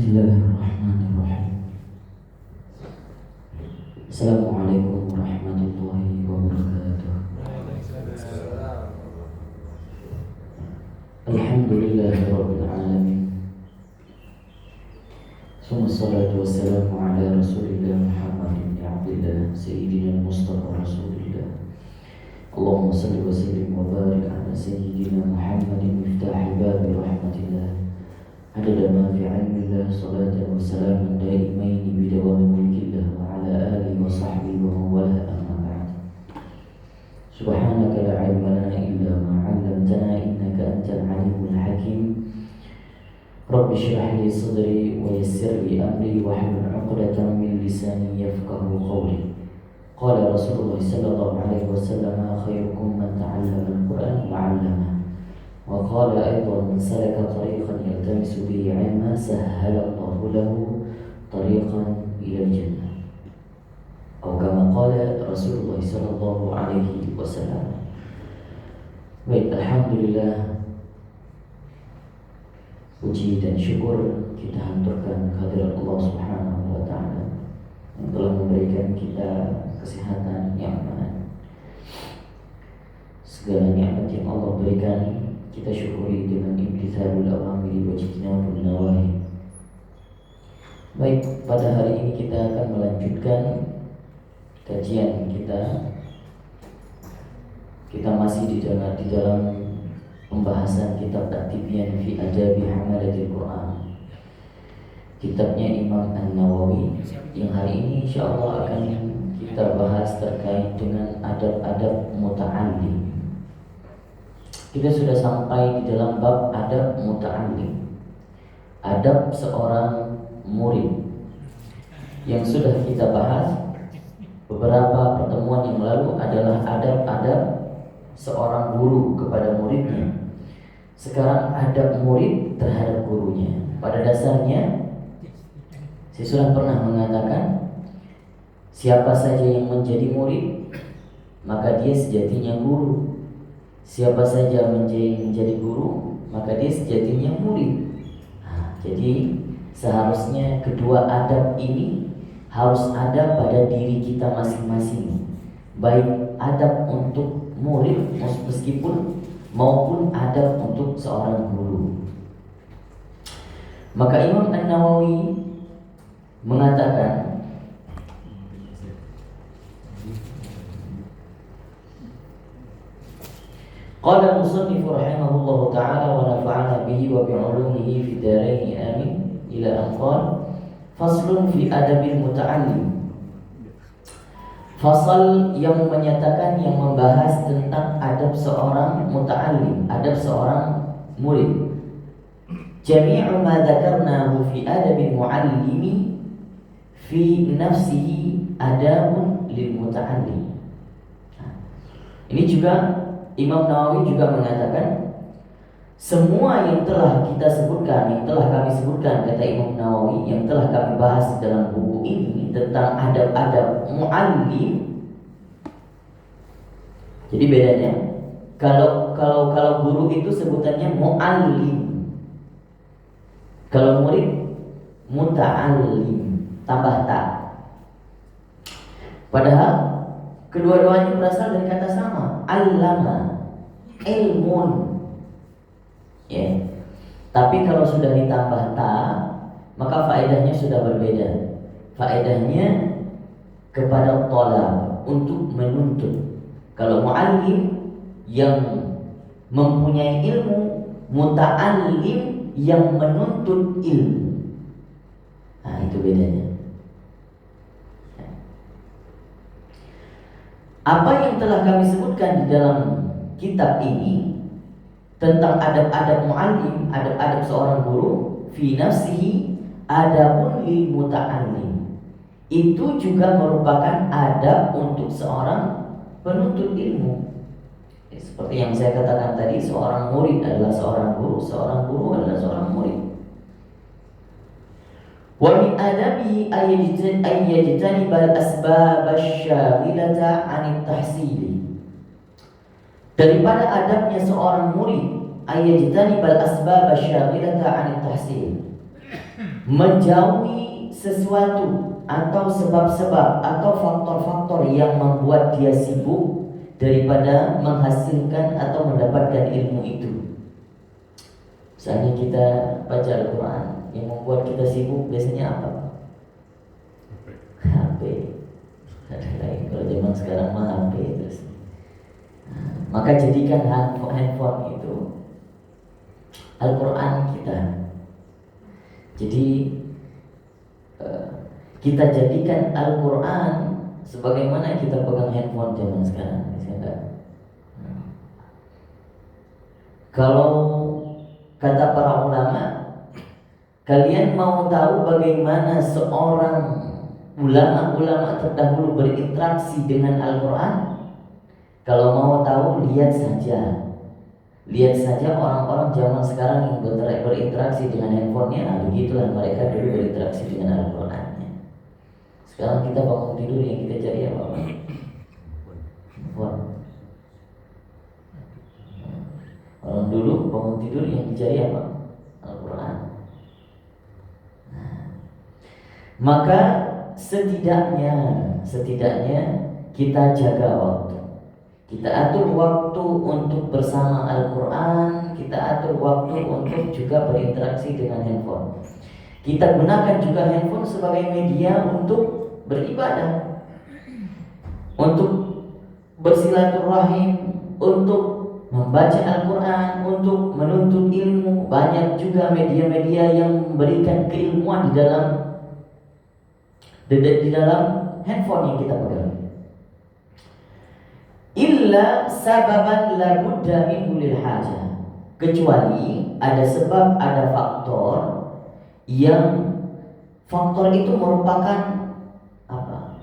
Bismillahirrahmanirrahim. Assalamualaikum warahmatullahi wabarakatuh. Alhamdulillahirabbil alamin. Wassalatu wassalamu ala Rasulillah Muhammad bin Abdillah Sayyidina Mustafa Rasulillah. Allahumma salli wa sallim wa barik ala Sayyidina Muhammadin miftahi babi rahmatillah. Adada ma fi ilmillah salatan wa salaman daimaini bidawami mulkillah wa ala alihi wa sahbihi wa mawala amma ba'd. Subhanaka la ilma lana illa ma 'allamtana innaka antal alimul hakim. Rabbi shrah li sadri wa yassir li amri wahlul 'uqdatam min lisani yafqahu qawli. Qala Rasulullah sallallahu alaihi wasallam khairukum man ta'allama al-Qur'an wa 'allamahu. Wa qala aidan man salaka tariqan yaltamisu bihi 'ilman sahhala Allahu lahu tariqan ila al-jannah. Atau kama qala Rasulullah sallallahu alaihi wasallam. Baik, alhamdulillah, puji dan syukur kita haturkan kehadirat Allah Subhanahu wa taala yang telah memberikan kita kesehatan yang aman. Segala nikmat yang Allah berikan kita syukuri dengan imtithalul awamiri wa ijtinabun nawahi. Baik, pada hari ini kita akan melanjutkan kajian kita. Kita masih di dalam pembahasan kitab At-Tibyan fi Adabi Hamalatil Quran, kitabnya Imam An-Nawawi, yang hari ini insyaallah akan kita bahas terkait dengan adab-adab muta'allim. Kita sudah sampai di dalam bab adab muta'allim, adab seorang murid, yang sudah kita bahas beberapa pertemuan yang lalu adalah adab-adab seorang guru kepada muridnya. Sekarang adab murid terhadap gurunya. Pada dasarnya saya sudah pernah mengatakan, siapa saja yang menjadi murid maka dia sejatinya guru. Siapa saja menjadi guru maka dia sejatinya murid. Jadi seharusnya kedua adab ini harus ada pada diri kita masing-masing, baik adab untuk murid meskipun maupun adab untuk seorang guru. Maka Imam An-Nawawi mengatakan, qala musannif rahimahullahu ta'ala wa nafa'ana bihi wa bi'ulumihi fid dharain amin, ila an qala faslun fi adabil muta'allim. Fasal yang menyatakan, yang membahas tentang adab seorang muta'allim, adab seorang murid. Jami'u ma dzakarnahu fi adabil mu'allimi fi nafsihi adabun lil muta'allim. Ini juga Imam Nawawi juga mengatakan, semua yang telah kita sebutkan, yang telah kami sebutkan, kata Imam Nawawi, yang telah kami bahas dalam buku ini tentang adab-adab mu'allim. Jadi bedanya, kalau guru itu sebutannya mu'allim, kalau murid muta'allim, tambah ta. Padahal kedua-duanya berasal dari kata sama, allama, ilmun. Ya. Tapi kalau sudah ditambah ta, maka faedahnya sudah berbeda. Faedahnya kepada thalab, untuk menuntut. Kalau mu'allim yang mempunyai ilmu, muta'allim yang menuntut ilmu. Nah, itu bedanya. Apa yang telah kami sebutkan di dalam kitab ini tentang adab-adab mu'allim, adab-adab seorang guru, fi nafsihi adabun lil muta'allim, itu juga merupakan adab untuk seorang penuntut ilmu. Seperti yang saya katakan tadi, seorang murid adalah seorang guru adalah seorang murid. Wa min adabihi ayyajtanibal asbab asy-syaghilata 'anit tahsili. Daripada adabnya seorang murid, ayyajtanibal asbab asy-syaghilata 'anit tahsil, menjauhi sesuatu atau sebab-sebab atau faktor-faktor yang membuat dia sibuk daripada menghasilkan atau mendapatkan ilmu itu. Misalnya kita baca Al-Quran, yang membuat kita sibuk biasanya apa? HP. Ada lain, kalau zaman sekarang mah HP terus. Maka jadikan handphone itu Al-Quran kita. Jadi kita jadikan Al-Quran sebagaimana kita pegang handphone zaman sekarang. Kalau kata para ulama, kalian mau tahu bagaimana seorang ulama-ulama terdahulu berinteraksi dengan Al-Quran? Kalau mau tahu, lihat saja orang-orang zaman sekarang yang berinteraksi dengan handphonenya. Begitulah mereka dulu berinteraksi dengan Al-Qurannya. Sekarang kita bangun tidur yang kita cari apa? Handphone. Orang dulu bangun tidur yang dicari apa? Al-Quran. Maka setidaknya kita jaga waktu. Kita atur waktu untuk bersama Al-Quran. Kita atur waktu untuk juga berinteraksi dengan handphone. Kita gunakan juga handphone sebagai media untuk beribadah, untuk bersilaturahim, untuk membaca Al-Quran, untuk menuntut ilmu. Banyak juga media-media yang memberikan keilmuan di dalam handphone yang kita pegang. Illa sababan la budda minhu lil hajah, kecuali ada sebab, ada faktor yang faktor itu merupakan apa?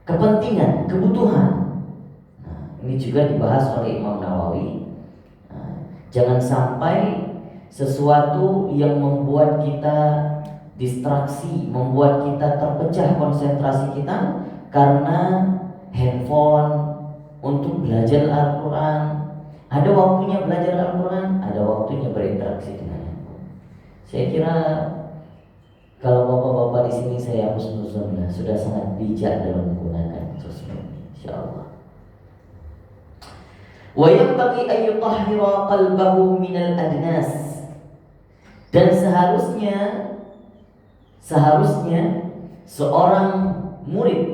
Kepentingan, kebutuhan. Ini juga dibahas oleh Imam Nawawi. Jangan sampai sesuatu yang membuat kita distraksi, membuat kita terpecah konsentrasi kita karena handphone. Untuk belajar Al-Quran, ada waktunya belajar Al-Quran, ada waktunya berinteraksi dengan handphone. Saya kira kalau bapak-bapak di sini saya husnuzon sudah sangat bijak dalam menggunakan sosmed, insyaallah. Wa yanbaghi an yutahhira qalbahu minal adnas, dan seharusnya seorang murid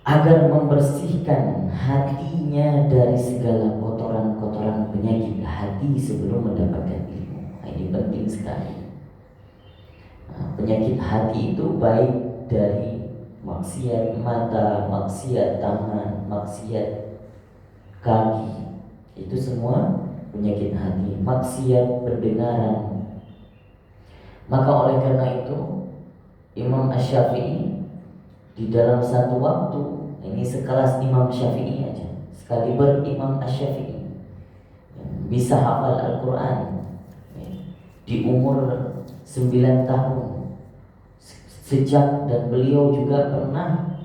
agar membersihkan hatinya dari segala kotoran-kotoran penyakit hati sebelum mendapatkan ilmu. Ini penting sekali. Penyakit hati itu baik dari maksiat mata, maksiat tangan, maksiat kaki. Itu semua penyakit hati. Maksiat pendengaran. Maka oleh karena itu Imam Asy-Syafi'i di dalam satu waktu, ini sekelas Imam Syafi'i aja, sekaliber Imam Asy-Syafi'i bisa hafal Al-Quran di umur 9 tahun sejak, dan beliau juga pernah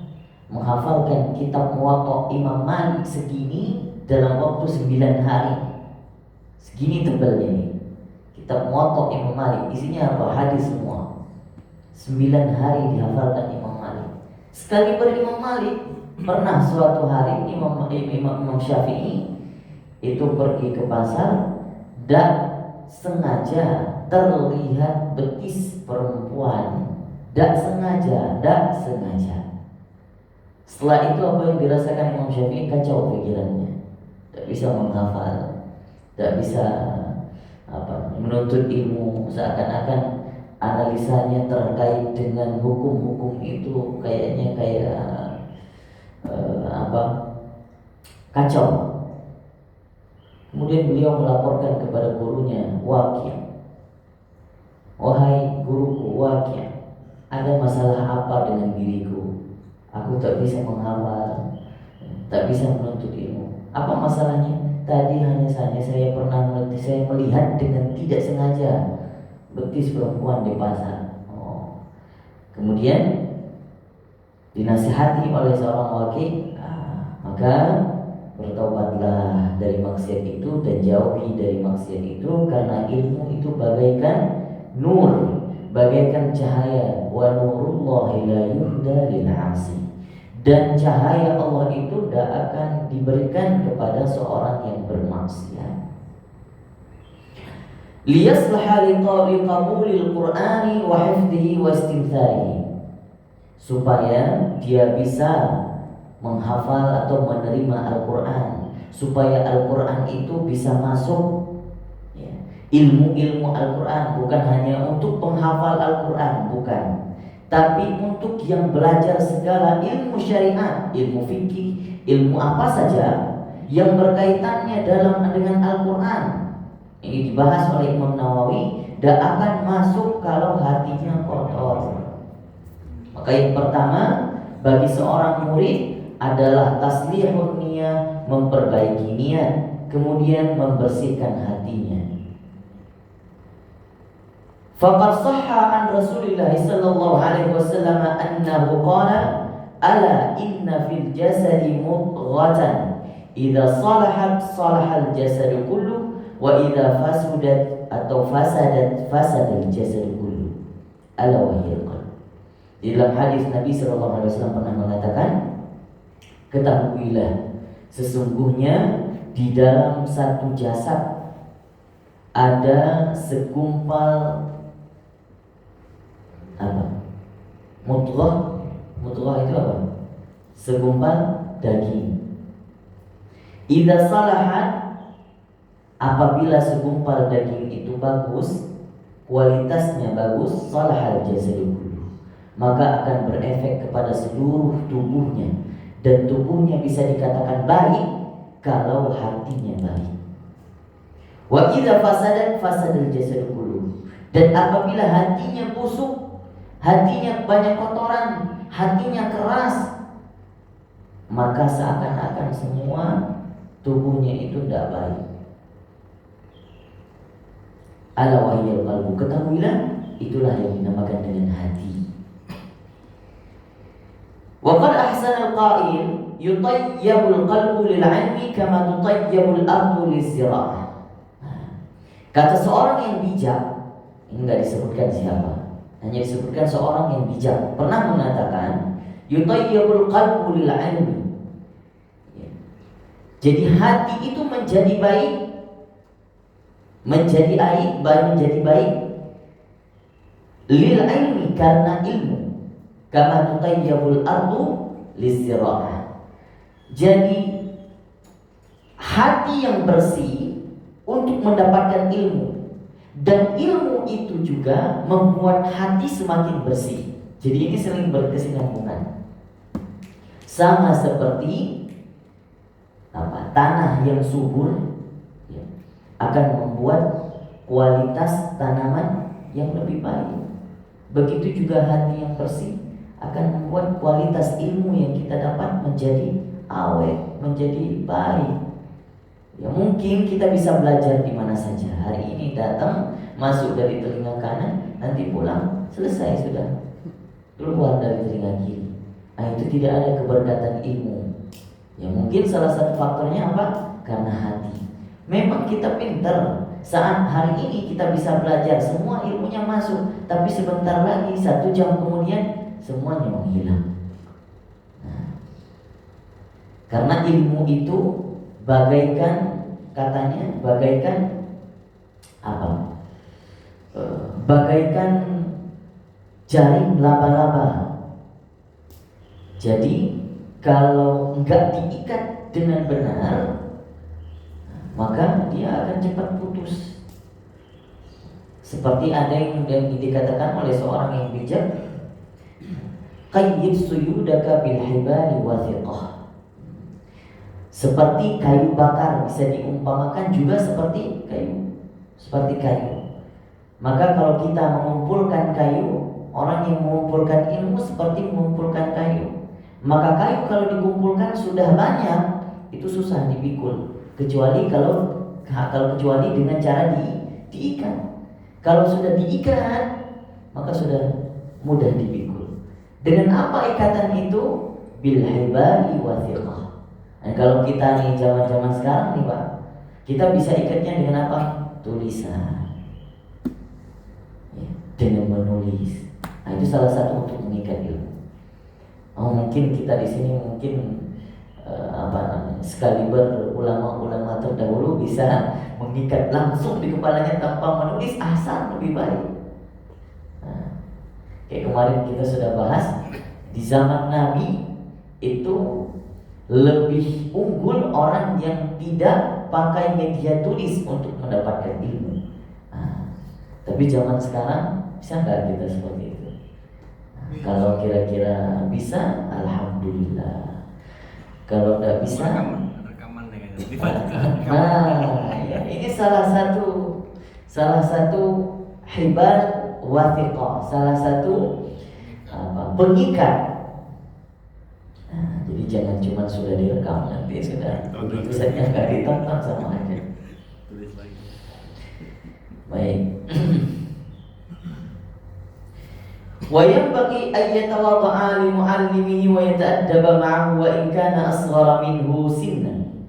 menghafalkan kitab Muwatta Imam Malik segini dalam waktu 9 hari. Segini tebalnya nih kitab Muwatta Imam Malik, isinya apa? Hadis semua. 9 hari dihafalkan Imam Malik. Sekali Imam Malik pernah suatu hari Imam Syafi'i itu pergi ke pasar, dan sengaja terlihat betis perempuan. Tak sengaja. Setelah itu apa yang dirasakan Imam Syafi'i? Kacau pikirannya, tak bisa menghafal, tak bisa menuntut ilmu. Seakan-akan analisanya terkait dengan hukum-hukum itu kayaknya kacau. Kemudian beliau melaporkan kepada gurunya, Waqi', wahai guruku Waqi', ada masalah apa dengan diriku? Aku tak bisa menghafal, tak bisa menuntut ilmu. Apa masalahnya? Tadi hanya saja saya melihat dengan tidak sengaja betis perempuan di pasar. Kemudian dinasihati oleh seorang Waqi', maka bertaubatlah dari maksiat itu dan jauhi dari maksiat itu, karena ilmu itu bagaikan nur, bagaikan cahaya. Wa nurullahi la yuhda lil 'asi. Dan cahaya Allah itu tidak akan diberikan kepada seorang yang bermaksiat. Liyaslaha liqabulil Qur'ani wa hifdhihi wa istimthalihi, supaya dia bisa menghafal atau menerima Al-Quran, supaya Al-Quran itu bisa masuk ya, ilmu-ilmu Al-Quran, bukan hanya untuk menghafal Al-Quran, bukan, tapi untuk yang belajar segala ilmu syariat, ilmu fikih, ilmu apa saja yang berkaitannya dengan Al-Quran. Ini dibahas oleh Imam Nawawi, tidak akan masuk kalau hatinya kotor. Maka yang pertama bagi seorang murid adalah taslihun niyah, memperbaiki niat, kemudian membersihkan hatinya. Faqad shahha an Rasulillah sallallahu alaihi wasallam annahu qala ala inna fil jasadi mudghatan idza salahat salahal jasadu kullu wa idza fasadat fasadal jasadu kullu ala wa hiya qalb. Di dalam hadis Nabi sallallahu alaihi wasallam pernah mengatakan, ketahuilah sesungguhnya di dalam satu jasad ada segumpal apa? Mudghah. Mudghah itu apa? Segumpal daging. Idza salahat, apabila segumpal daging itu bagus, kualitasnya bagus, salahal jasadu kullu, maka akan berefek kepada seluruh tubuhnya, dan tubuhnya bisa dikatakan baik kalau hatinya baik. Wa idza fasadat fasadal jasadu kullu, dan apabila hatinya busuk, hatinya banyak kotoran, hatinya keras, maka seakan-akan semua tubuhnya itu tidak baik. Ala wahyal qalbu, ketahuilah itulah yang dinamakan dengan hati. Wa qad ahsana al-qa'il yutayyabul qalbu lil 'ilmi kama tutayyabul ardu lis-zira'ah. Kata seorang yang bijak, ini enggak disebutkan siapa, hanya disebutkan seorang yang bijak, pernah mengatakan yutayyabul qalbu lil 'ilmi. Jadi hati itu menjadi baik, menjadi baik lil 'ilmi, karena ilmu. Kama tutayyabul ardu lizzira'ah. Jadi hati yang bersih untuk mendapatkan ilmu, dan ilmu itu juga membuat hati semakin bersih. Jadi ini sering berkesinambungan. Sama seperti tanah yang subur ya, akan membuat kualitas tanaman yang lebih baik. Begitu juga hati yang bersih akan membuat kualitas ilmu yang kita dapat menjadi awet, menjadi baik. Ya mungkin kita bisa belajar di mana saja. Hari ini datang, masuk dari telinga kanan, nanti pulang, selesai sudah, keluar dari telinga kiri. Nah, itu tidak ada keberkatan ilmu. Ya mungkin salah satu faktornya apa? Karena hati. Memang kita pintar, saat hari ini kita bisa belajar, semua ilmunya masuk, tapi sebentar lagi, 1 jam kemudian semuanya menghilang. Nah, karena ilmu itu bagaikan, katanya bagaikan apa? Bagaikan jaring laba-laba. Jadi kalau enggak diikat dengan benar, maka dia akan cepat putus. Seperti ada yang dikatakan oleh seorang yang bijak, qayyid suyudaka bil hibali wathiqah. Seperti kayu bakar, bisa diumpamakan juga seperti kayu. Maka kalau kita mengumpulkan kayu, orang yang mengumpulkan ilmu seperti mengumpulkan kayu. Maka kayu kalau dikumpulkan sudah banyak, itu susah dipikul, kecuali dengan cara diikat. Kalau sudah diikat, maka sudah mudah dipikul. Dengan apa ikatan itu? Bil hibali wathiqah. Nah, kalau kita nih zaman-zaman sekarang nih Pak, kita bisa ikatnya dengan apa? Tulisan. Ya. dengan menulis. Nah, itu salah satu untuk mengikat ilmu. Oh, mungkin kita di sini mungkin sekaliber ulama-ulama terdahulu bisa mengikat langsung di kepalanya tanpa menulis, asal lebih baik. Nah, kayak kemarin kita sudah bahas, di zaman Nabi itu lebih unggul orang yang tidak pakai media tulis untuk mendapatkan ilmu. Nah, tapi zaman sekarang bisa nggak kita seperti itu? Nah, kalau kira-kira bisa, alhamdulillah. Kalau nggak bisa, rekaman nah, ya, ini salah satu hibar wathiqah, salah satu pengikat. Nah, jadi jangan cuma sudah direkam nanti sudah begitu saja nggak ditonton sama aja. Baik. Wa yanbaghi an yatawadda'a li mu'allimihi wa yata'addaba ma'ahu wa in kana asghara minhu sinnan.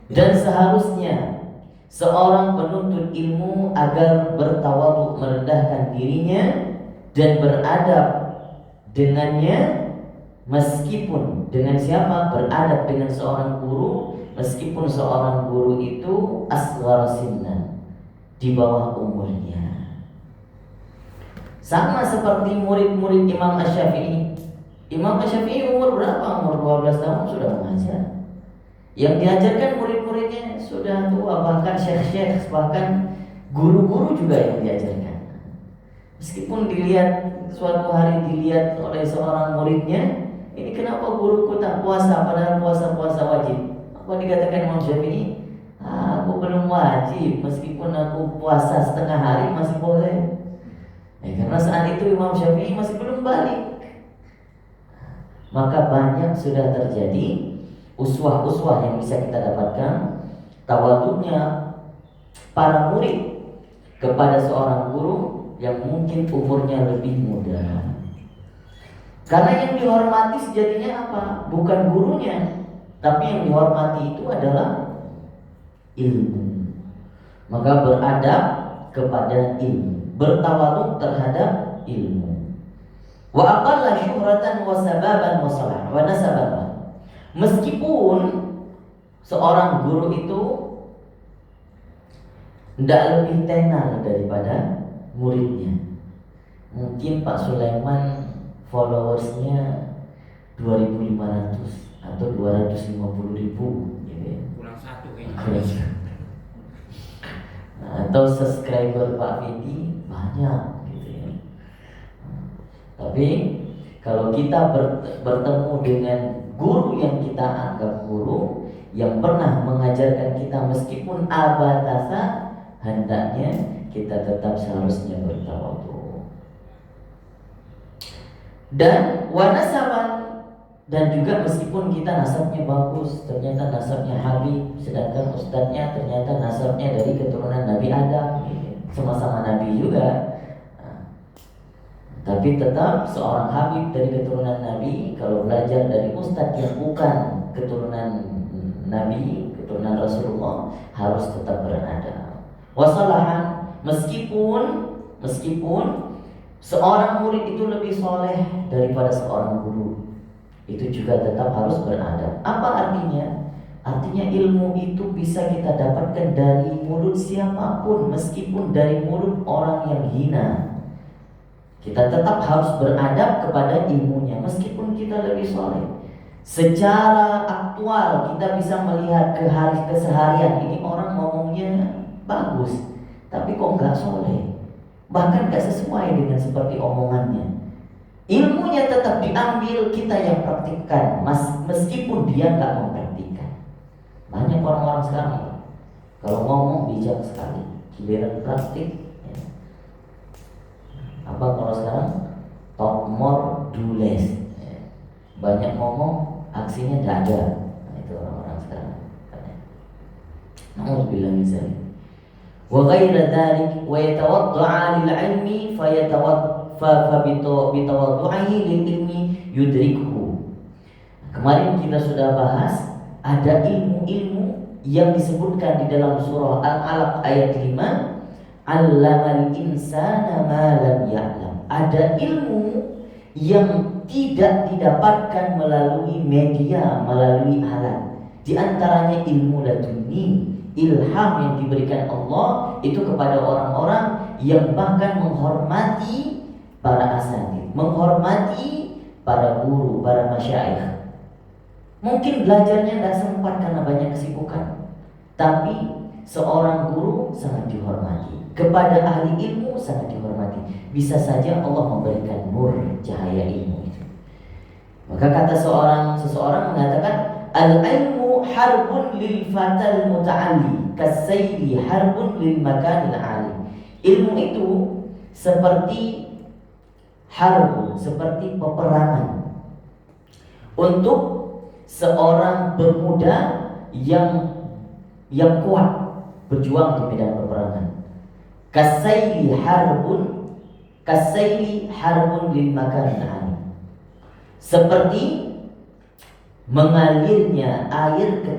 Dan seharusnya seorang penuntut ilmu agar bertawadhu, merendahkan dirinya dan beradab dengannya, meskipun dengan siapa? Beradab dengan seorang guru, meskipun seorang guru itu asghara sinnan, di bawah umurnya. Sama seperti murid-murid Imam Asy-Syafi'i. Imam Asy-Syafi'i umur berapa? Umur 12 tahun sudah mengajar. Yang diajarkan murid-muridnya sudah tua, bahkan syekh-syekh, bahkan guru-guru juga yang diajarkan. Meskipun dilihat suatu hari dilihat oleh seorang muridnya, ini kenapa guruku tak puasa padahal puasa wajib? Apa dikatakan Imam Syafi'i? Aku belum wajib, meskipun aku puasa setengah hari masih boleh. Karena saat itu Imam Syafi'i masih belum balik. Maka banyak sudah terjadi uswah-uswah yang bisa kita dapatkan, tawadhunya para murid kepada seorang guru yang mungkin umurnya lebih muda. Karena yang dihormati sejatinya apa? Bukan gurunya, tapi yang dihormati itu adalah ilmu. Maka beradab kepada ilmu, bertawadhu terhadap ilmu. Wa aqalla syuhratan wa sababan wa salah wa nasaban. Meskipun seorang guru itu tidak lebih tenar daripada muridnya. Mungkin Pak Sulaiman followersnya 2.500 atau 250.000 gitu ya. Kurang satu kayaknya. Atau subscriber Pak Vidi banyak gitu ya. Tapi kalau kita bertemu dengan guru yang kita anggap guru, yang pernah mengajarkan kita meskipun abatasa, hendaknya kita tetap seharusnya bertawadhu. Dan wanasaban, dan juga meskipun kita nasabnya bagus, ternyata nasabnya Habib, sedangkan ustadznya ternyata nasabnya dari keturunan Nabi Adam, sama-sama Nabi juga. Tapi tetap seorang Habib dari keturunan Nabi, kalau belajar dari ustadz yang bukan keturunan Nabi, keturunan Rasulullah, harus tetap beradab. Wasalahan, meskipun seorang murid itu lebih soleh daripada seorang guru, itu juga tetap harus beradab. Apa artinya? Artinya ilmu itu bisa kita dapatkan dari mulut siapapun, meskipun dari mulut orang yang hina. Kita tetap harus beradab kepada ilmunya, meskipun kita lebih soleh. Secara aktual kita bisa melihat keseharian ini orang ngomongnya bagus, tapi kok nggak soleh, bahkan nggak sesuai dengan seperti omongannya. Ilmunya tetap diambil, kita yang praktikkan, meskipun dia nggak mempraktikkan. Banyak orang-orang sekarang kalau ngomong bijak sekali, giliran praktik apa kalau sekarang talk more do less, banyak ngomong aksinya tidak ada. Nah, itu orang-orang sekarang. Nauzubillah min dzalik. Wa ghaira dzalik wa yatawadda'a lil 'ilmi fa bitawaddu'ihi lil ilmi yudrikhu. Kemarin kita sudah bahas ada ilmu-ilmu yang disebutkan di dalam surah Al-Alaq ayat 5. 'allamal insana ma lam ya'lam. Ada ilmu yang tidak didapatkan melalui media, melalui alat. Di antaranya ilmu laduni, ilham yang diberikan Allah itu kepada orang-orang yang bahkan menghormati para asatidz, menghormati para guru, para masyayikh. Mungkin belajarnya tidak sempat karena banyak kesibukan, tapi seorang guru sangat dihormati, kepada ahli ilmu sangat dihormati. Bisa saja Allah memberikan nur cahaya ilmu itu. Maka kata seseorang mengatakan, al-ilmu harbun lil fatal muta'alli kasayli harbun lil makanil ali. Ilmu itu seperti harbun, seperti peperangan untuk seorang pemuda yang kuat berjuang di medan peperangan. Kasayli harbun lil makanil ali. Seperti mengalirnya air ke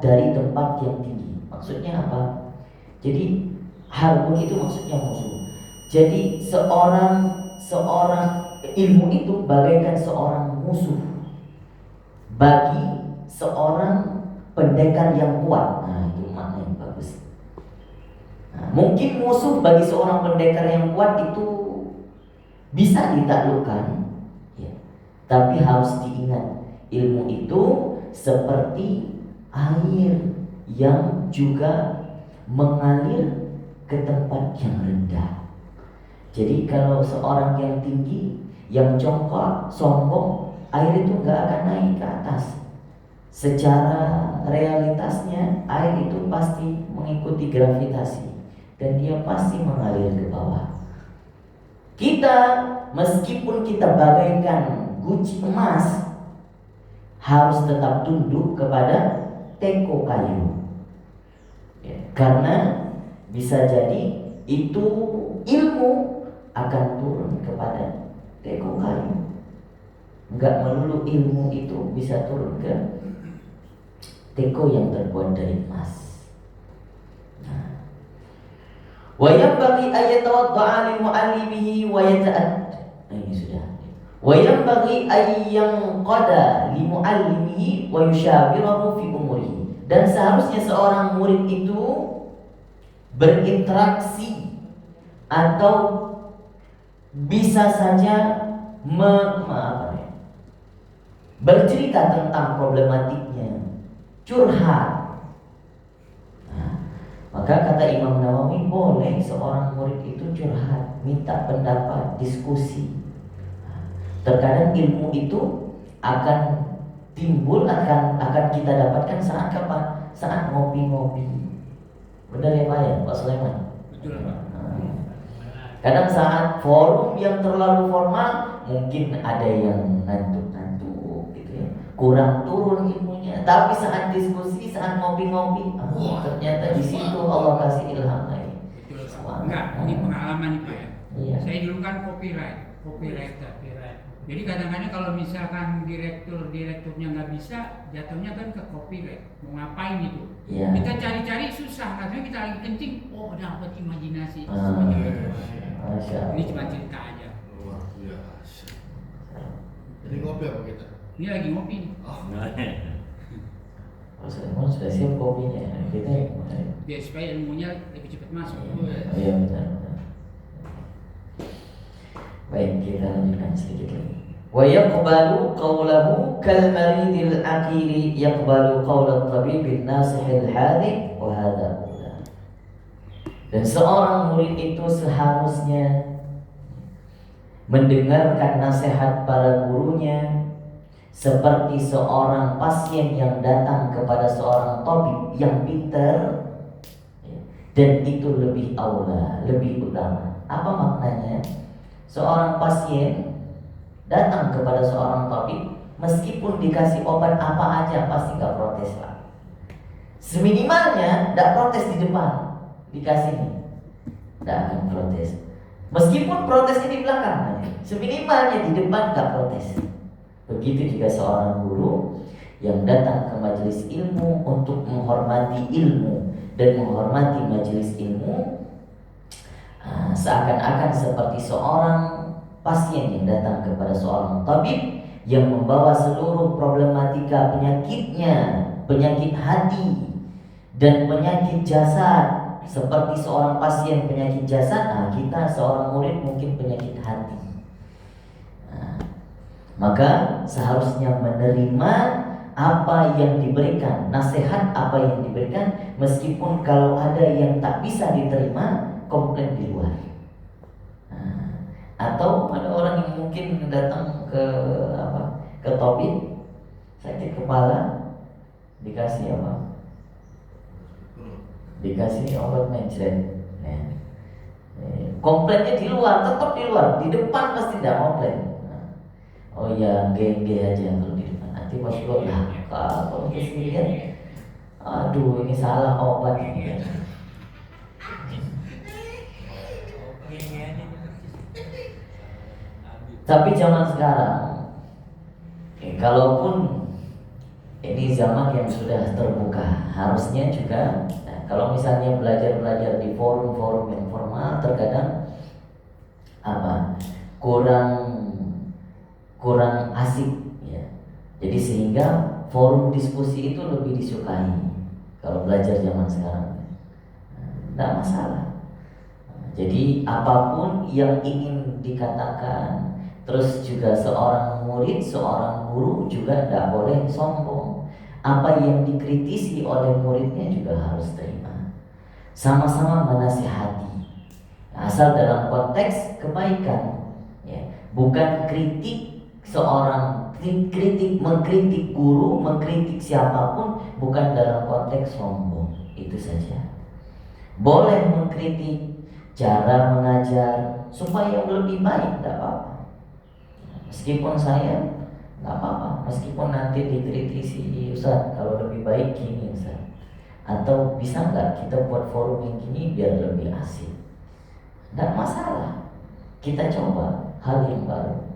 dari tempat yang tinggi. Maksudnya apa? Jadi harbun itu maksudnya musuh. Jadi seorang ilmu itu bagaikan seorang musuh bagi seorang pendekar yang kuat. Nah, itu makna yang bagus. Nah, mungkin musuh bagi seorang pendekar yang kuat itu bisa ditaklukkan, ya. Tapi harus diingat, ilmu itu seperti air yang juga mengalir ke tempat yang rendah. Jadi kalau seorang yang tinggi, yang jongkok, sombong, air itu nggak akan naik ke atas. Secara realitasnya air itu pasti mengikuti gravitasi dan dia pasti mengalir ke bawah. Kita meskipun kita bagaikan guci emas, harus tetap tunduk kepada teko kayu, ya, karena bisa jadi itu ilmu akan turun kepada teko kayu. Enggak melulu ilmu itu bisa turun ke teko yang terbuat dari emas. Nah, wa yanbaghi ayatawadda'a li mu'allimihi wa yata'ad. Ini sudah. Wa yanbaghi ayyanqada li mu'allimihi wa yushawirahu fi umurihi. Dan seharusnya seorang murid itu berinteraksi atau bisa saja bercerita tentang problematiknya, curhat. Nah, maka kata Imam Nawawi, boleh seorang murid itu curhat, minta pendapat, diskusi. Nah, terkadang ilmu itu akan timbul, akan kita dapatkan saat kapan? Saat ngopi-ngopi. Benar ya Pak ya, Pak Sulaiman? Betul Pak. Kadang saat forum yang terlalu formal, mungkin ada yang ngantuk-ngantuk gitu ya, kurang turun ilmunya. Tapi saat diskusi, saat ngopi-ngopi, ternyata di situ Allah kasih ilham lagi. Betul Pak. Enggak, ini pengalaman nih Pak ya. Iya. Saya dulu kan copywriter. Jadi kadang-kadang kalau misalkan direkturnya nggak bisa, jatuhnya kan ke copyright. Mau ngapain itu? Iya. Kita cari-cari susah, karena kita lagi kencing, oh dapat imajinasi. Masya Ini cuma cerita aja. Luar biasa. Ini ngopi apa kita? Ini lagi ngopi nih. Pak Sulaiman sudah siap kopinya. Kita Biar supaya ilmunya lebih cepat masuk. iya benar. Baik, kita lanjutkan sedikit lagi. Wa yaqbalu qawlahu kal maridil aqili yaqbalu qawla tabibil nasihil hadi wa hadha. Dan seorang murid itu seharusnya mendengarkan nasihat para gurunya seperti seorang pasien yang datang kepada seorang tabib yang pintar, dan itu lebih aula, lebih utama. Apa maknanya? Seorang pasien datang kepada seorang tabib, meskipun dikasih obat apa aja pasti gak protes lah. Seminimalnya gak protes di depan, dikasih gak akan protes. Meskipun protesnya di belakang, seminimalnya di depan gak protes. Begitu juga seorang guru yang datang ke majelis ilmu untuk menghormati ilmu dan menghormati majelis ilmu, Nah, seakan-akan seperti seorang pasien yang datang kepada seorang tabib yang membawa seluruh problematika penyakitnya, penyakit hati dan penyakit jasad. Seperti seorang pasien penyakit jasad, nah kita seorang murid mungkin penyakit hati. Nah, maka seharusnya menerima apa yang diberikan, nasihat apa yang diberikan, meskipun kalau ada yang tak bisa diterima, komplain di luar. Nah, atau ada orang yang mungkin datang ke tabib sakit kepala, dikasih apa? Dikasih obat mencret. Nah, komplainnya di luar, tetap di luar, di depan pasti tidak komplain. Oh ya, geng-geng aja kalau di depan. Nanti pas gue lah, kalau ke sini lihat, aduh ini salah obat ini. Tapi zaman sekarang, kalaupun ini zaman yang sudah terbuka, harusnya juga, nah, kalau misalnya belajar di forum-forum yang formal, terkadang kurang asik ya. Jadi sehingga forum diskusi itu lebih disukai kalau belajar zaman sekarang. Tidak masalah. Jadi apapun yang ingin dikatakan, terus juga seorang murid, seorang guru juga tidak boleh sombong. Apa yang dikritisi oleh muridnya juga harus terima. Sama-sama menasihati, asal dalam konteks kebaikan, ya. Bukan kritik seorang, mengkritik guru, mengkritik siapapun, bukan dalam konteks sombong. Itu saja. Boleh mengkritik cara mengajar supaya lebih baik, tidak apa-apa. Meskipun saya nggak apa-apa, meskipun nanti dikritisi, Ustaz kalau lebih baik gini Ustaz, atau bisa nggak kita buat forum yang gini biar lebih asik, tidak masalah. Kita coba hal yang baru.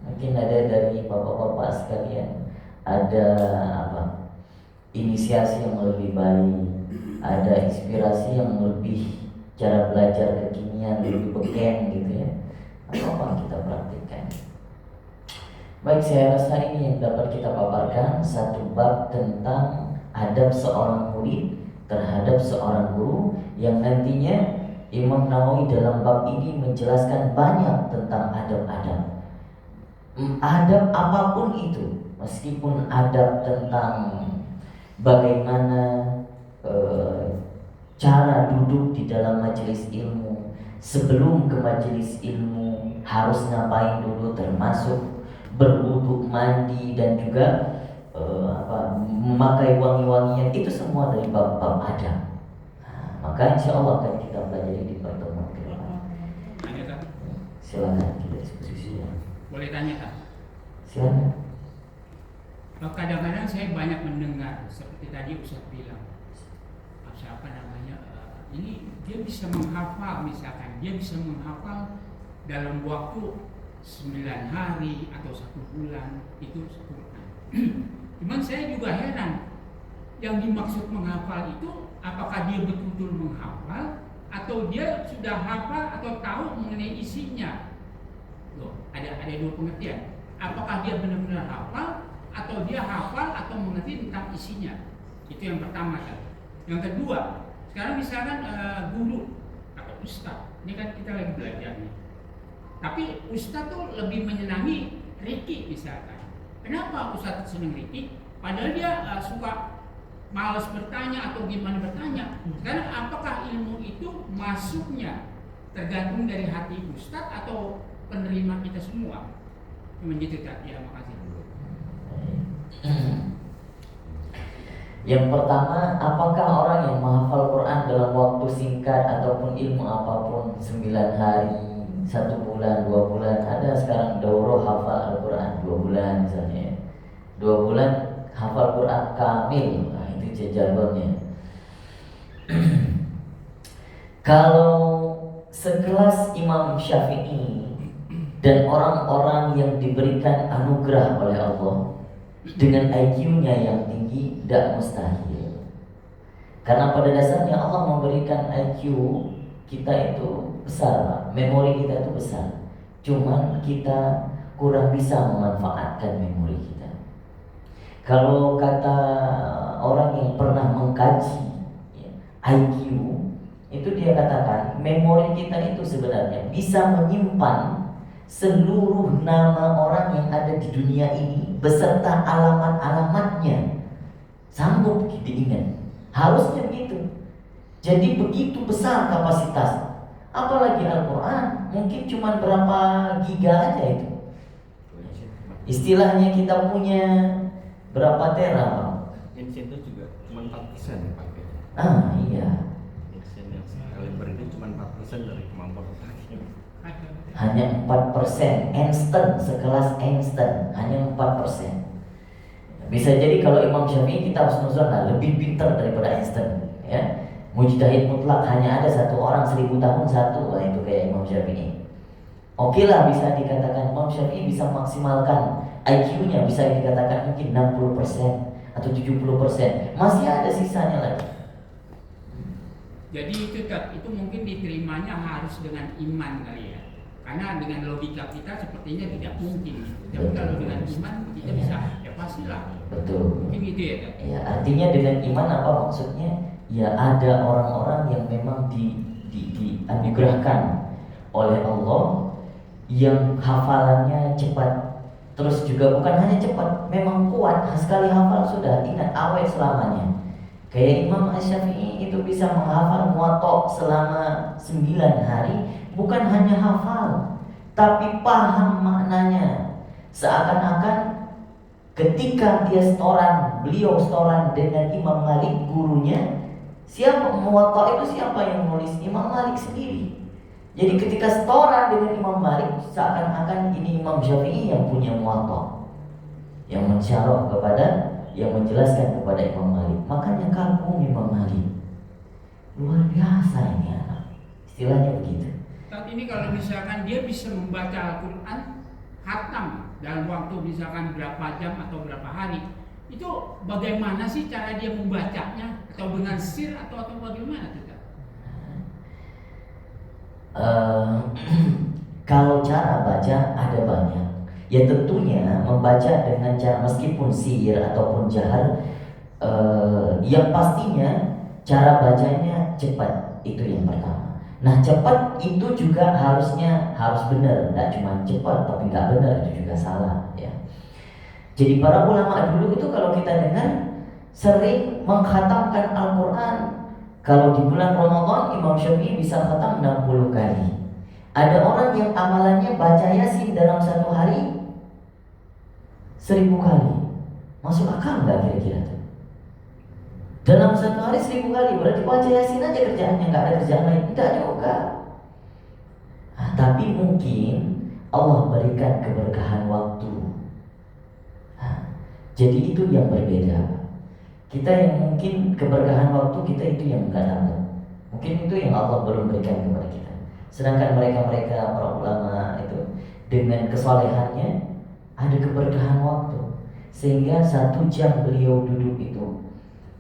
Mungkin ada dari bapak-bapak sekalian ada inisiasi yang lebih baik, ada inspirasi yang lebih, cara belajar kekinian lebih beken gitu ya, apa kita praktikkan. Baik, saya rasa ini yang dapat kita paparkan, satu bab tentang adab seorang murid terhadap seorang guru, yang nantinya Imam Nawawi dalam bab ini menjelaskan banyak tentang adab-adab. Adab apapun itu, meskipun adab tentang bagaimana cara duduk di dalam majelis ilmu, sebelum ke majelis ilmu harus ngapain dulu, termasuk berwudu, mandi, dan juga memakai wangi-wangian, itu semua dari bab-bab adab. Maka insya Allah akan kita pelajari di pertemuan ke depan. Silakan kita diskusi. Boleh tanya Kak? Silakan. Kadang-kadang saya banyak mendengar seperti tadi Ustaz bilang, ini dia bisa menghafal, misalkan dia bisa menghafal dalam waktu 9 hari atau 1 bulan itu Quran. Cuman saya juga heran, yang dimaksud menghafal itu apakah dia betul-betul menghafal atau dia sudah hafal atau tahu mengenai isinya? Loh, ada dua pengertian. Apakah dia benar-benar hafal atau dia hafal atau mengerti tentang isinya? Itu yang pertama kan. Yang kedua, sekarang misalkan guru atau ustaz, ini kan kita lagi belajar nih. Tapi ustaz tuh lebih menyenangi Riki misalkan. Kenapa ustaz senang Riki? Padahal dia suka malas bertanya atau gimana bertanya. Karena apakah ilmu itu masuknya tergantung dari hati ustaz atau penerima kita semua? Begitu tak? Ya, makasih. Yang pertama, apakah orang yang menghafal Quran dalam waktu singkat ataupun ilmu apapun, 9 hari, 1 bulan, 2 bulan, ada sekarang daurah hafal Al-Quran 2 bulan misalnya, 2 bulan hafal Quran kamil, nah itu jargonnya. Kalau sekelas Imam Syafi'i dan orang-orang yang diberikan anugerah oleh Allah dengan IQ-nya yang tinggi, tidak mustahil. Karena pada dasarnya Allah memberikan IQ kita itu besar Pak. Memori kita itu besar. Cuman kita kurang bisa memanfaatkan memori kita. Kalau kata orang yang pernah mengkaji ya, IQ, itu dia katakan memori kita itu sebenarnya bisa menyimpan seluruh nama orang yang ada di dunia ini beserta alamat-alamatnya. Sanggup diingat. Harusnya begitu. Jadi begitu besar kapasitas. Apalagi Al-Quran, mungkin cuma berapa giga aja itu. Istilahnya kita punya berapa tera, Pak? Insya itu juga cuma 4% pakai. Ah iya. Insya yang sekali berhenti cuma 4% dari kemampuan otaknya. Hanya 4%. Einstein, sekelas Einstein, hanya 4%. Bisa jadi kalau Imam Syafi'i kita harus nuzul lebih pintar daripada Einstein, ya. Mujtahid mutlak hanya ada satu orang 1000 tahun satu, nah itu kayak Imam Syafi'i. Oke lah, bisa dikatakan Imam Syafi'i bisa maksimalkan IQ-nya, bisa dikatakan mungkin 60% atau 70%. Masih ada sisanya lagi. Jadi itu mungkin diterimanya harus dengan iman kali ya. Karena dengan logika kita sepertinya tidak mungkin. Tapi kalau dengan iman kita bisa, ya pastilah. Betul. Mungkin gitu ya Kak? Ya, artinya dengan iman apa maksudnya? Ya ada orang-orang yang memang dianugerahkan oleh Allah yang hafalannya cepat. Terus juga bukan hanya cepat, memang kuat. Sekali hafal sudah ingat awet selamanya. Kayak Imam Asy-Syafi'i itu bisa menghafal Muwatta selama 9 hari. Bukan hanya hafal, tapi paham maknanya. Seakan-akan ketika dia beliau setoran dengan Imam Malik gurunya. Siapa Muwatta itu siapa yang nulis? Imam Malik sendiri. Jadi ketika setoran dengan Imam Malik, seakan-akan ini Imam Syafi'i yang punya Muwatta, yang mensyarah kepada, yang menjelaskan kepada Imam Malik. Makanya kagum Imam Malik. Luar biasa ini anak. Istilahnya begitu. Saat ini kalau misalkan dia bisa membaca Al-Quran khatam dalam waktu misalkan berapa jam atau berapa hari, itu bagaimana sih cara dia membacanya? Atau dengan sir atau bagaimana kita? Kalau cara baca ada banyak. Ya tentunya membaca dengan cara meskipun sihir ataupun jahar, yang pastinya cara bacanya cepat, itu yang pertama. Nah cepat itu juga harus benar, tidak cuma cepat tapi nggak benar itu juga salah ya. Jadi para ulama dulu itu kalau kita dengar sering mengkhatamkan Al-Quran. Kalau di bulan Ramadan Imam Syafi'i bisa khatam 60 kali. Ada orang yang amalannya baca Yasin dalam satu hari 1000 kali. Masuk akal nggak kira-kira tuh? Dalam satu hari 1000 kali, berarti baca Yasin aja kerjaannya, nggak ada kerjaan lain. Tidak juga. Nah, tapi mungkin Allah berikan keberkahan waktu. Nah, jadi itu yang berbeda. Kita yang mungkin keberkahan waktu kita itu yang enggak dapat. Mungkin itu yang Allah belum berikan kepada kita. Sedangkan mereka-mereka para ulama itu dengan kesolehannya ada keberkahan waktu, sehingga 1 jam beliau duduk itu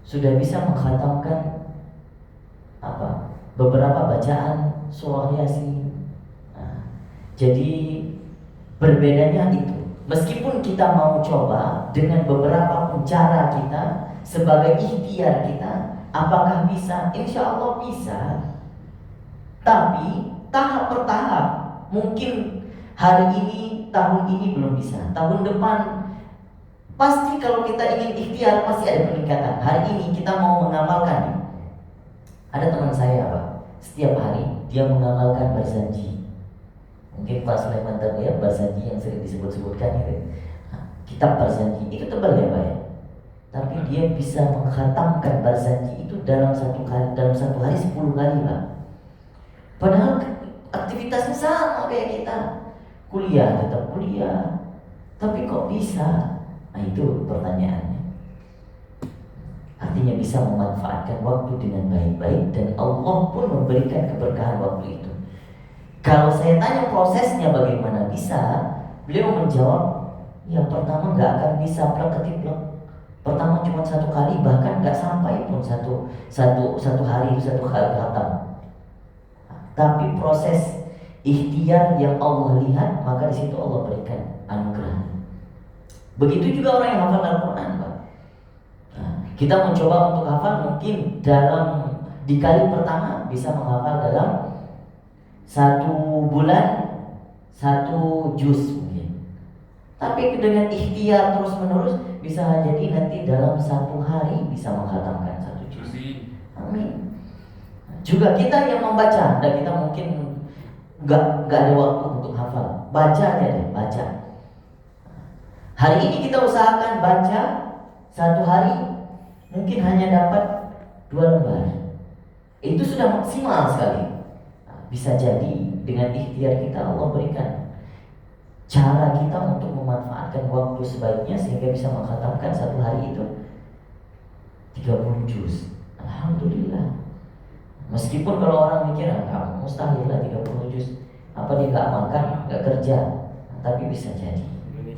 sudah bisa mengkhatamkan beberapa bacaan surah Yasin. Nah, jadi berbedanya itu. Meskipun kita mau coba dengan beberapa cara kita sebagai ikhtiar kita, apakah bisa? Insya Allah bisa. Tapi tahap per tahap. Mungkin hari ini, tahun ini belum bisa. Tahun depan pasti kalau kita ingin ikhtiar pasti ada peningkatan. Hari ini kita mau mengamalkan. Ada teman saya Pak, setiap hari dia mengamalkan barzanji. Mungkin Pak Sulaiman tahu ya, barzanji yang sering disebut-sebutkan itu. Nah, kitab barzanji itu tebal ya Pak ya. Tapi dia bisa mengkhatamkan barzanji itu dalam satu hari 10 kali Pak. Padahal aktivitasnya sama kayak kita. Kuliah tetap kuliah. Tapi kok bisa? Nah itu pertanyaannya. Artinya bisa memanfaatkan waktu dengan baik-baik, dan Allah pun memberikan keberkahan waktu itu. Kalau saya tanya prosesnya bagaimana bisa, beliau menjawab, yang pertama nggak akan bisa plek-ketiplek. Pertama cuma 1 kali, bahkan nggak sampai pun satu hari itu 1 kali khatam. tapi proses ikhtiar yang Allah lihat, maka di situ Allah berikan anugerah. Begitu juga orang yang hafal Al-Quran, Pak. Nah, kita mencoba untuk hafal, mungkin di kali pertama bisa menghafal dalam 1 bulan 1 juz mungkin. Tapi dengan ikhtiar terus menerus bisa jadi nanti dalam 1 hari bisa menghatamkan 1 juz. Amin. Juga kita yang membaca, dan kita mungkin nggak ada waktu untuk hafal, baca aja deh, baca. Hari ini kita usahakan baca 1 hari mungkin hanya dapat 2 lembar. Itu sudah maksimal sekali. Bisa jadi dengan ikhtiar kita Allah berikan cara kita untuk memanfaatkan waktu sebaiknya sehingga bisa menghatamkan 1 hari itu 30 juz. Alhamdulillah. Meskipun kalau orang mikir mustahil lah 30 juz, apa dia nggak makan, nggak kerja, tapi bisa jadi. Ini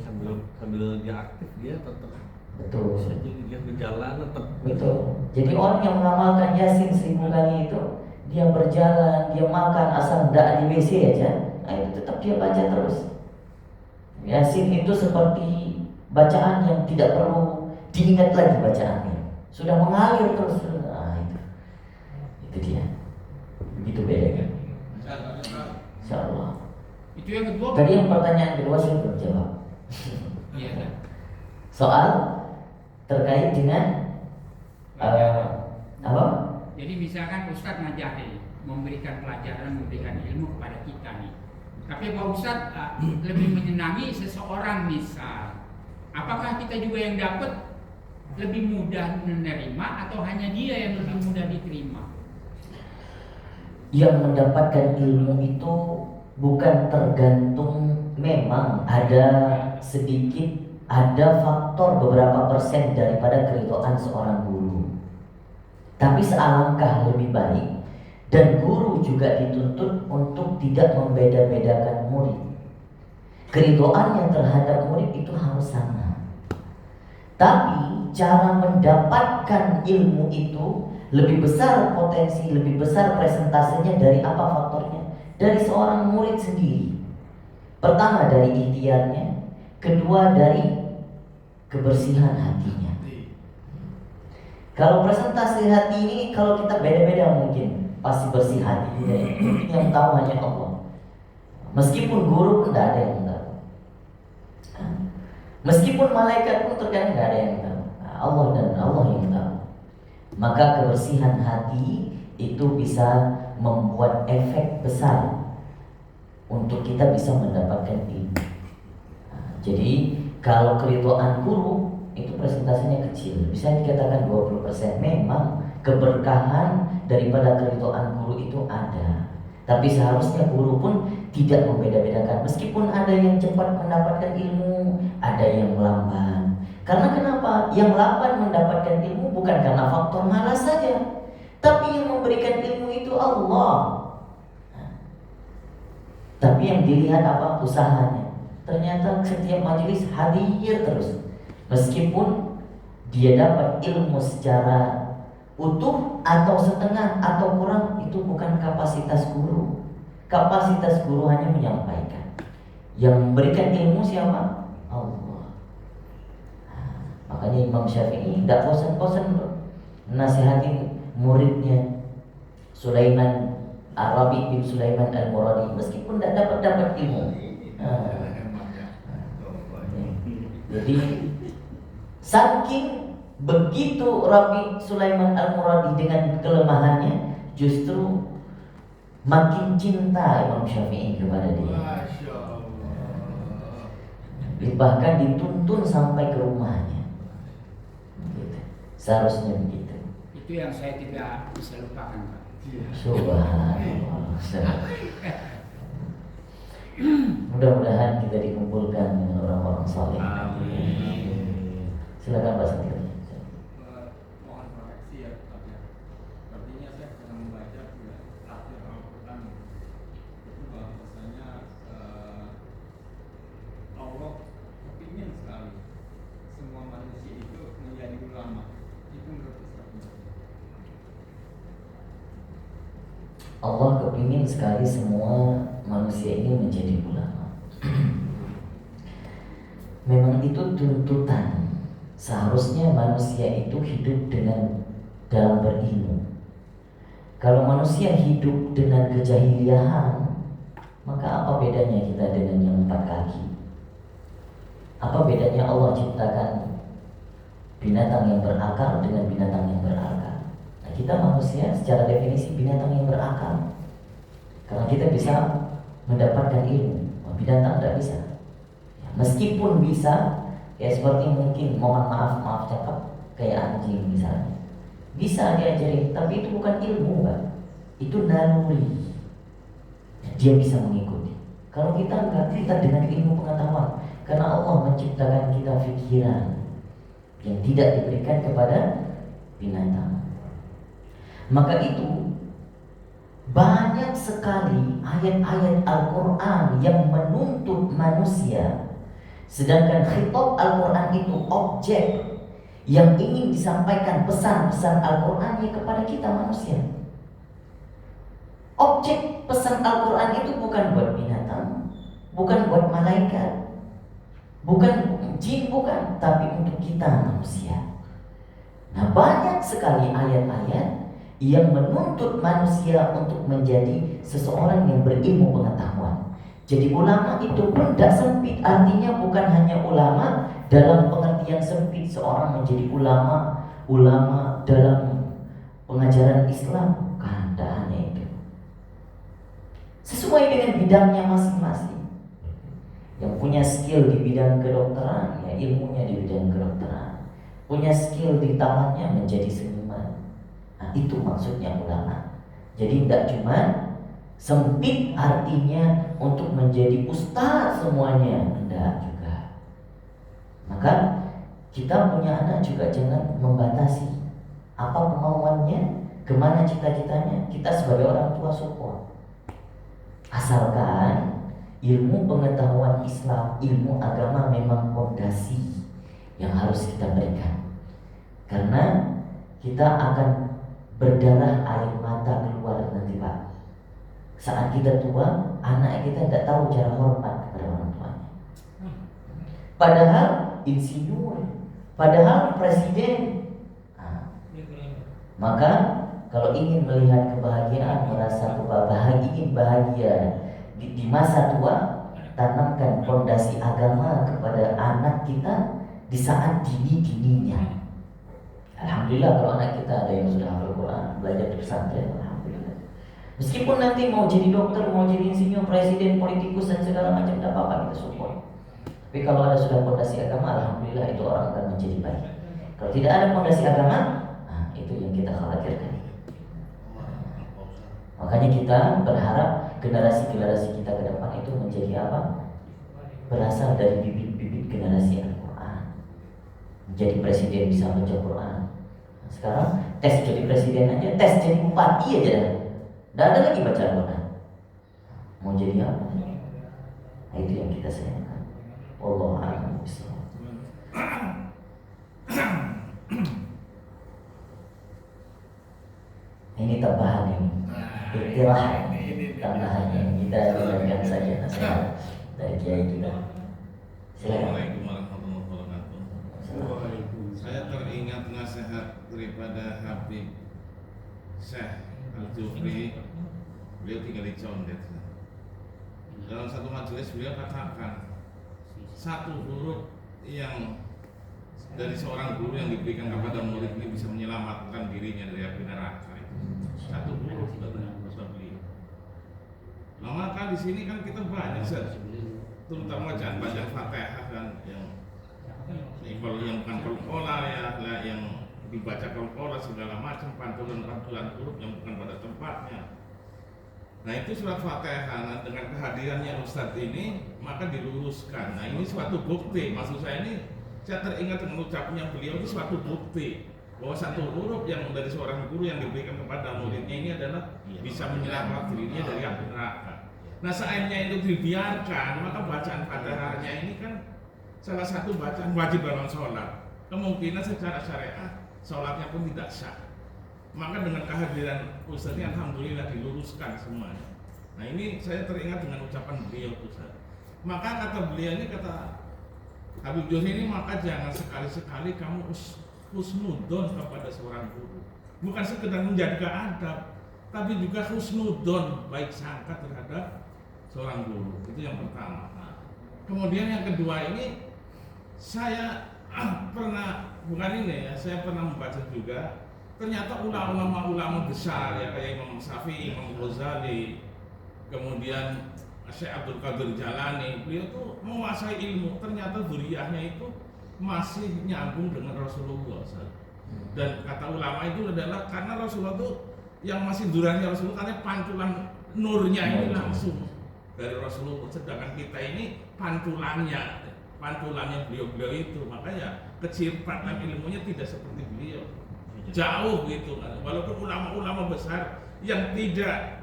sambil dia aktif dia tetap. Betul. Bisa jadi dia berjalan tetap. Betul. Jadi orang yang mengamalkan Yasin 1000 kali itu, dia berjalan, dia makan asal tidak di WC aja, nah itu tetap dia baca terus. Yasin itu seperti bacaan yang tidak perlu diingat lagi bacaannya, sudah mengalir terus. Itu dia. Begitu bedanya. Insyaallah. Itu yang kedua. Tadi yang pertanyaan kedua saya belum jawab. Iya kan? Soal terkait dengan apa? Jadi misalkan Ustadz ngajari, memberikan pelajaran, memberikan ilmu kepada kita nih. Tapi Pak Ustadz lebih menyenangi seseorang misal. Apakah kita juga yang dapat lebih mudah menerima atau hanya dia yang lebih mudah diterima? Yang mendapatkan ilmu itu bukan tergantung, memang ada faktor beberapa persen daripada keridhaan seorang guru. Tapi sealangkah lebih baik, dan guru juga dituntut untuk tidak membeda-bedakan murid. Keridhaan yang terhadap murid itu harus sama. Tapi cara mendapatkan ilmu itu lebih besar potensi, lebih besar presentasenya dari apa faktornya? Dari seorang murid sendiri. Pertama dari ikhtiarnya, kedua dari kebersihan hatinya. Kalau presentasi hati ini, kalau kita beda-beda mungkin pasti bersih hati. Mungkin yang tahu hanya Allah. Meskipun guru pun tidak ada yang tahu. Meskipun malaikat pun terkadang tidak ada yang tahu. Allah dan Allah yang tahu. Maka kebersihan hati itu bisa membuat efek besar untuk kita bisa mendapatkan ilmu. Jadi kalau keridhaan guru itu presentasinya kecil, bisa dikatakan 20%. Memang keberkahan daripada keridhaan guru itu ada, tapi seharusnya guru pun tidak membeda-bedakan. Meskipun ada yang cepat mendapatkan ilmu, ada yang lambat. Karena kenapa? Yang lambat mendapatkan ilmu bukan karena faktor malas saja, tapi yang memberikan ilmu itu Allah. Tapi yang dilihat apa? Usahanya. Ternyata setiap majelis hadir terus. Meskipun dia dapat ilmu secara utuh atau setengah atau kurang, itu bukan kapasitas guru. Kapasitas guru hanya menyampaikan. Yang memberikan ilmu siapa? Allah. Makanya Imam Syafi'i tidak bosan-bosan nasihatin muridnya Sulaiman Arabi bin Sulaiman Al-Muradi, meskipun tidak dapat ilmu. Jadi saking begitu Rabi Sulaiman Al-Muradi dengan kelemahannya, justru makin cinta Imam Syafi'i kepada dia. Bahkan dituntun sampai ke rumahnya. Seharusnya begitu. Itu yang saya tidak bisa lupakan, Pak. Subhanallah. Mudah-mudahan kita dikumpulkan dengan orang-orang saleh. Amin. Silakan Pak Sakti. Mohon koreksi ya, Pak ya. Artinya saya pernah membaca juga tafsir Al-Quran itu bahwasanya Allah kepingin sekali semua manusia itu menjadi ulama. Itu menurut Ustaz. Allah kepingin sekali semua manusia ini menjadi ulama. Memang itu tuntutan. Seharusnya manusia itu hidup dalam berilmu. Kalau manusia hidup dengan kejahiliahan, maka apa bedanya kita dengan yang 4 kaki? Apa bedanya Allah ciptakan binatang yang berakal dengan binatang yang berakal? Nah, kita manusia secara definisi binatang yang berakal, karena kita bisa mendapatkan ilmu. Binatang tidak bisa. Meskipun bisa, ya seperti mungkin mohon maaf cakap kayak anjing misalnya, bisa diajari, tapi itu bukan ilmu, Pak. Itu naluri. Dia bisa mengikuti. Kalau kita enggak, kita dengan ilmu pengetahuan, karena Allah menciptakan kita pikiran yang tidak diberikan kepada binatang. Maka itu banyak sekali ayat-ayat Al-Quran yang menuntut manusia. Sedangkan khitab Al-Quran itu objek yang ingin disampaikan pesan-pesan Al-Qurannya kepada kita manusia. Objek pesan Al-Quran itu bukan buat binatang, bukan buat malaikat, bukan jin, bukan, tapi untuk kita manusia. Nah, banyak sekali ayat-ayat yang menuntut manusia untuk menjadi seseorang yang berilmu pengetahuan. Jadi ulama itu pun tidak sempit, artinya bukan hanya ulama dalam pengertian sempit seorang menjadi ulama dalam pengajaran Islam, bukan, tidak hanya itu. Sesuai dengan bidangnya masing-masing. Yang punya skill di bidang kedokteran, ya ilmunya di bidang kedokteran. Punya skill di tangannya menjadi seniman. Nah, itu maksudnya ulama. Jadi tidak cuma sempit artinya untuk menjadi ustaz semuanya, tidak juga. Maka kita punya anak juga jangan membatasi apa kemauannya, kemana cita-citanya. Kita sebagai orang tua support, asalkan ilmu pengetahuan Islam, ilmu agama memang fondasi yang harus kita berikan. Karena kita akan berdarah air mata keluar nanti, Pak. Saat kita tua, anak kita tidak tahu cara hormat kepada orang tuanya. Padahal insinyur, padahal presiden. Nah, maka kalau ingin melihat kebahagiaan, merasa ingin bahagia di masa tua, tanamkan fondasi agama kepada anak kita di saat dini-dininya. Alhamdulillah kalau anak kita ada yang sudah hafal Quran, belajar di pesantren, alhamdulillah. Meskipun nanti mau jadi dokter, mau jadi insinyur, presiden, politikus dan segala macam, tidak apa-apa, kita support. Tapi kalau ada sudah fondasi agama, alhamdulillah itu orang akan menjadi baik. Kalau tidak ada fondasi agama, nah itu yang kita khawatirkan. Makanya kita berharap generasi-generasi kita ke depan itu menjadi apa? Berasal dari bibit-bibit generasi Al-Quran. Menjadi presiden bisa baca Quran. Sekarang tes jadi presiden aja, tes jadi bupati aja dah. Tidak ada lagi baca Al-Quran. Mau jadi apa? Nah, itu yang kita sayangkan. Wallahu a'lam bishawab. Ini tambahan ini. Iktirahan. Tambahannya kita dengarkan saja nasihat dari kiai kita. Silakan. Assalamualaikum warahmatullahi wabarakatuh. Saya teringat nasihat daripada Habib Syekh Al-Jufri. Beliau tinggal di Condet. Dalam satu majelis beliau katakan, satu huruf yang dari seorang guru yang diberikan kepada murid ini bisa menyelamatkan dirinya dari api neraka. Satu huruf kata beliau. Nah, maka di sini kan kita banyak, terutama bacaan Fatihah kan kalau yang bukan kolkola ya, yang dibaca kolkola segala macam pantulan huruf yang bukan pada tempatnya. Nah, itu surat Fatihah dengan kehadirannya Ustadz ini maka diluruskan. Nah, ini suatu bukti. Maksud saya ini, saya teringat dengan ucapannya beliau, ini suatu bukti bahwa satu huruf yang dari seorang guru yang diberikan kepada muridnya ini adalah bisa menyelamatkan dirinya dari api neraka. Nah, seandainya itu dibiarkan, maka bacaan Fatihahnya ini kan salah satu bacaan wajib dalam sholat. Kemungkinan secara syariat sholatnya pun tidak sah. Maka dengan kehadiran Ustaz ini alhamdulillah diluruskan semuanya. Nah ini saya teringat dengan ucapan beliau Ustaz. Maka kata beliau ini, kata Habib John ini, maka jangan sekali-sekali kamu husnudon kepada seorang guru. Bukan sekedar menjaga adab, tapi juga husnudon, baik sangka terhadap seorang guru. Itu yang pertama. Kemudian yang kedua ini, saya pernah, bukan ini ya, saya pernah membaca juga, ternyata ulama-ulama besar ya, kayak Imam Syafi'i, Imam Ghazali, kemudian Syekh Abdul Qadir Jalani, beliau tuh menguasai ilmu, ternyata dzurriyyahnya itu masih nyambung dengan Rasulullah. Dan kata ulama itu adalah karena Rasulullah tuh yang masih dzurriyyahnya Rasulullah, karena pantulan nurnya ini langsung dari Rasulullah, sedangkan kita ini pantulannya beliau itu, makanya kecepatan ilmunya tidak seperti beliau, jauh gitu. Walaupun ulama-ulama besar yang tidak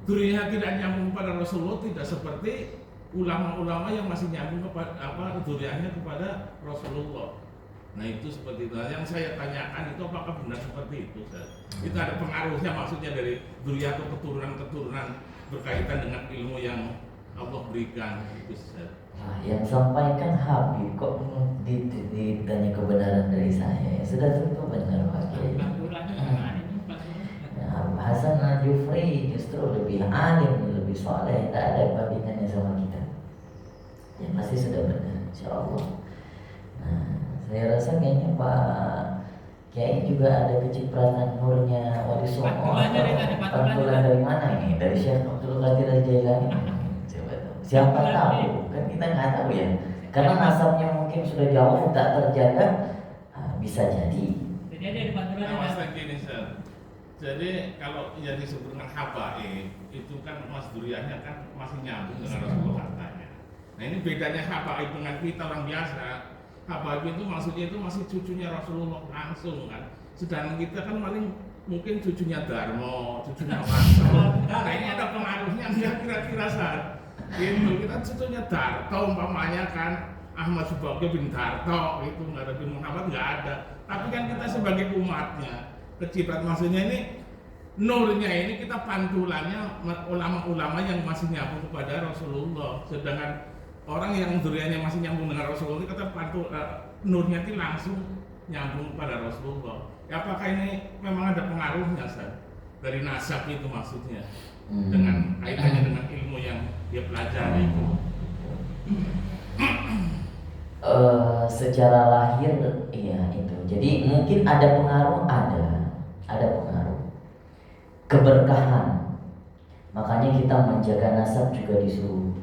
dzurriyyah tidak nyambung pada Rasulullah, tidak seperti ulama-ulama yang masih nyambung kepada dzurriyyahnya kepada Rasulullah. Nah itu seperti itu. Yang saya tanyakan itu apakah benar seperti itu, Ustaz? Itu ada pengaruhnya, maksudnya dari dzurriyyah atau keturunan berkaitan dengan ilmu yang Allah berikan itu, Ustaz. Nah, yang sampaikan Habib kok ditanya kebenaran dari saya, ya sudah tentu benar Pak Kiai. Hasan Al-Jufri justru lebih alim, lebih soleh, tak ada bandingannya sama kita. Ya pasti sudah benar, insya Allah. Nah, saya rasa kayaknya Pak Kiai juga ada kecipratan nurnya Wali Songo. Pantulan dari mana ini? Dari Syekh Abdul Qadir Jailani. Coba tahu. Siapa tahu? Kan kita nggak tahu ya. Karena nasabnya mungkin sudah jauh tak terjaga, bisa jadi. Jadi ada di pantulan. Nah, gini, Ustaz. Jadi kalau yang disebut dengan habaib itu kan mas dzurriyyahnya kan masih nyambung dengan Rasulullah katanya. Nah ini bedanya habaib dengan kita orang biasa. Habaib itu maksudnya itu masih cucunya Rasulullah langsung kan. Sedangkan kita kan paling mungkin cucunya Darmo, cucunya Rasul. Nah ini ada pengaruhnya nggak kira-kira saat gitu. Kita cucunya Darto umpamanya kan, Ahmad Subagio bin Darto itu nggak ada, bin Muhammad nggak ada. Tapi kan kita sebagai umatnya keciprat, maksudnya ini nurnya ini kita pantulannya ulama-ulama yang masih nyambung kepada Rasulullah. Sedangkan orang yang dzurriyyahnya masih nyambung dengan Rasulullah itu kata nurnya itu langsung nyambung pada Rasulullah. Ya, apakah ini memang ada pengaruhnya, Ustaz? Dari nasab itu maksudnya, dengan kaitannya dengan ilmu yang dia pelajari itu. Secara lahir iya itu. Jadi mungkin ada pengaruh, ada pengaruh. Keberkahan. Makanya kita menjaga nasab juga disuruh.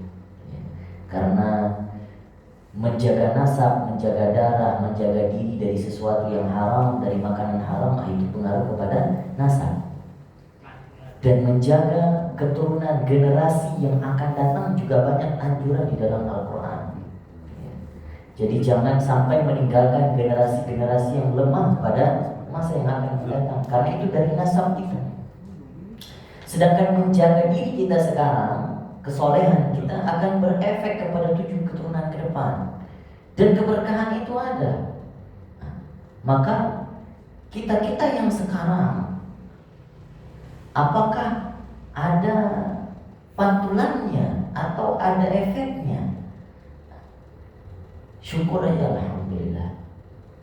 Ya. Karena menjaga nasab, menjaga darah, menjaga diri dari sesuatu yang haram, dari makanan haram, itu pengaruh kepada nasab. Dan menjaga keturunan generasi yang akan datang juga banyak anjuran di dalam Al-Quran. Jadi jangan sampai meninggalkan generasi-generasi yang lemah pada masa yang akan datang, karena itu dari nasab kita. Sedangkan menjaga diri kita sekarang, kesolehan kita akan berefek kepada 7 keturunan ke depan. Dan keberkahan itu ada. Maka kita-kita yang sekarang, apakah ada pantulannya atau ada efeknya? Syukur aja, alhamdulillah.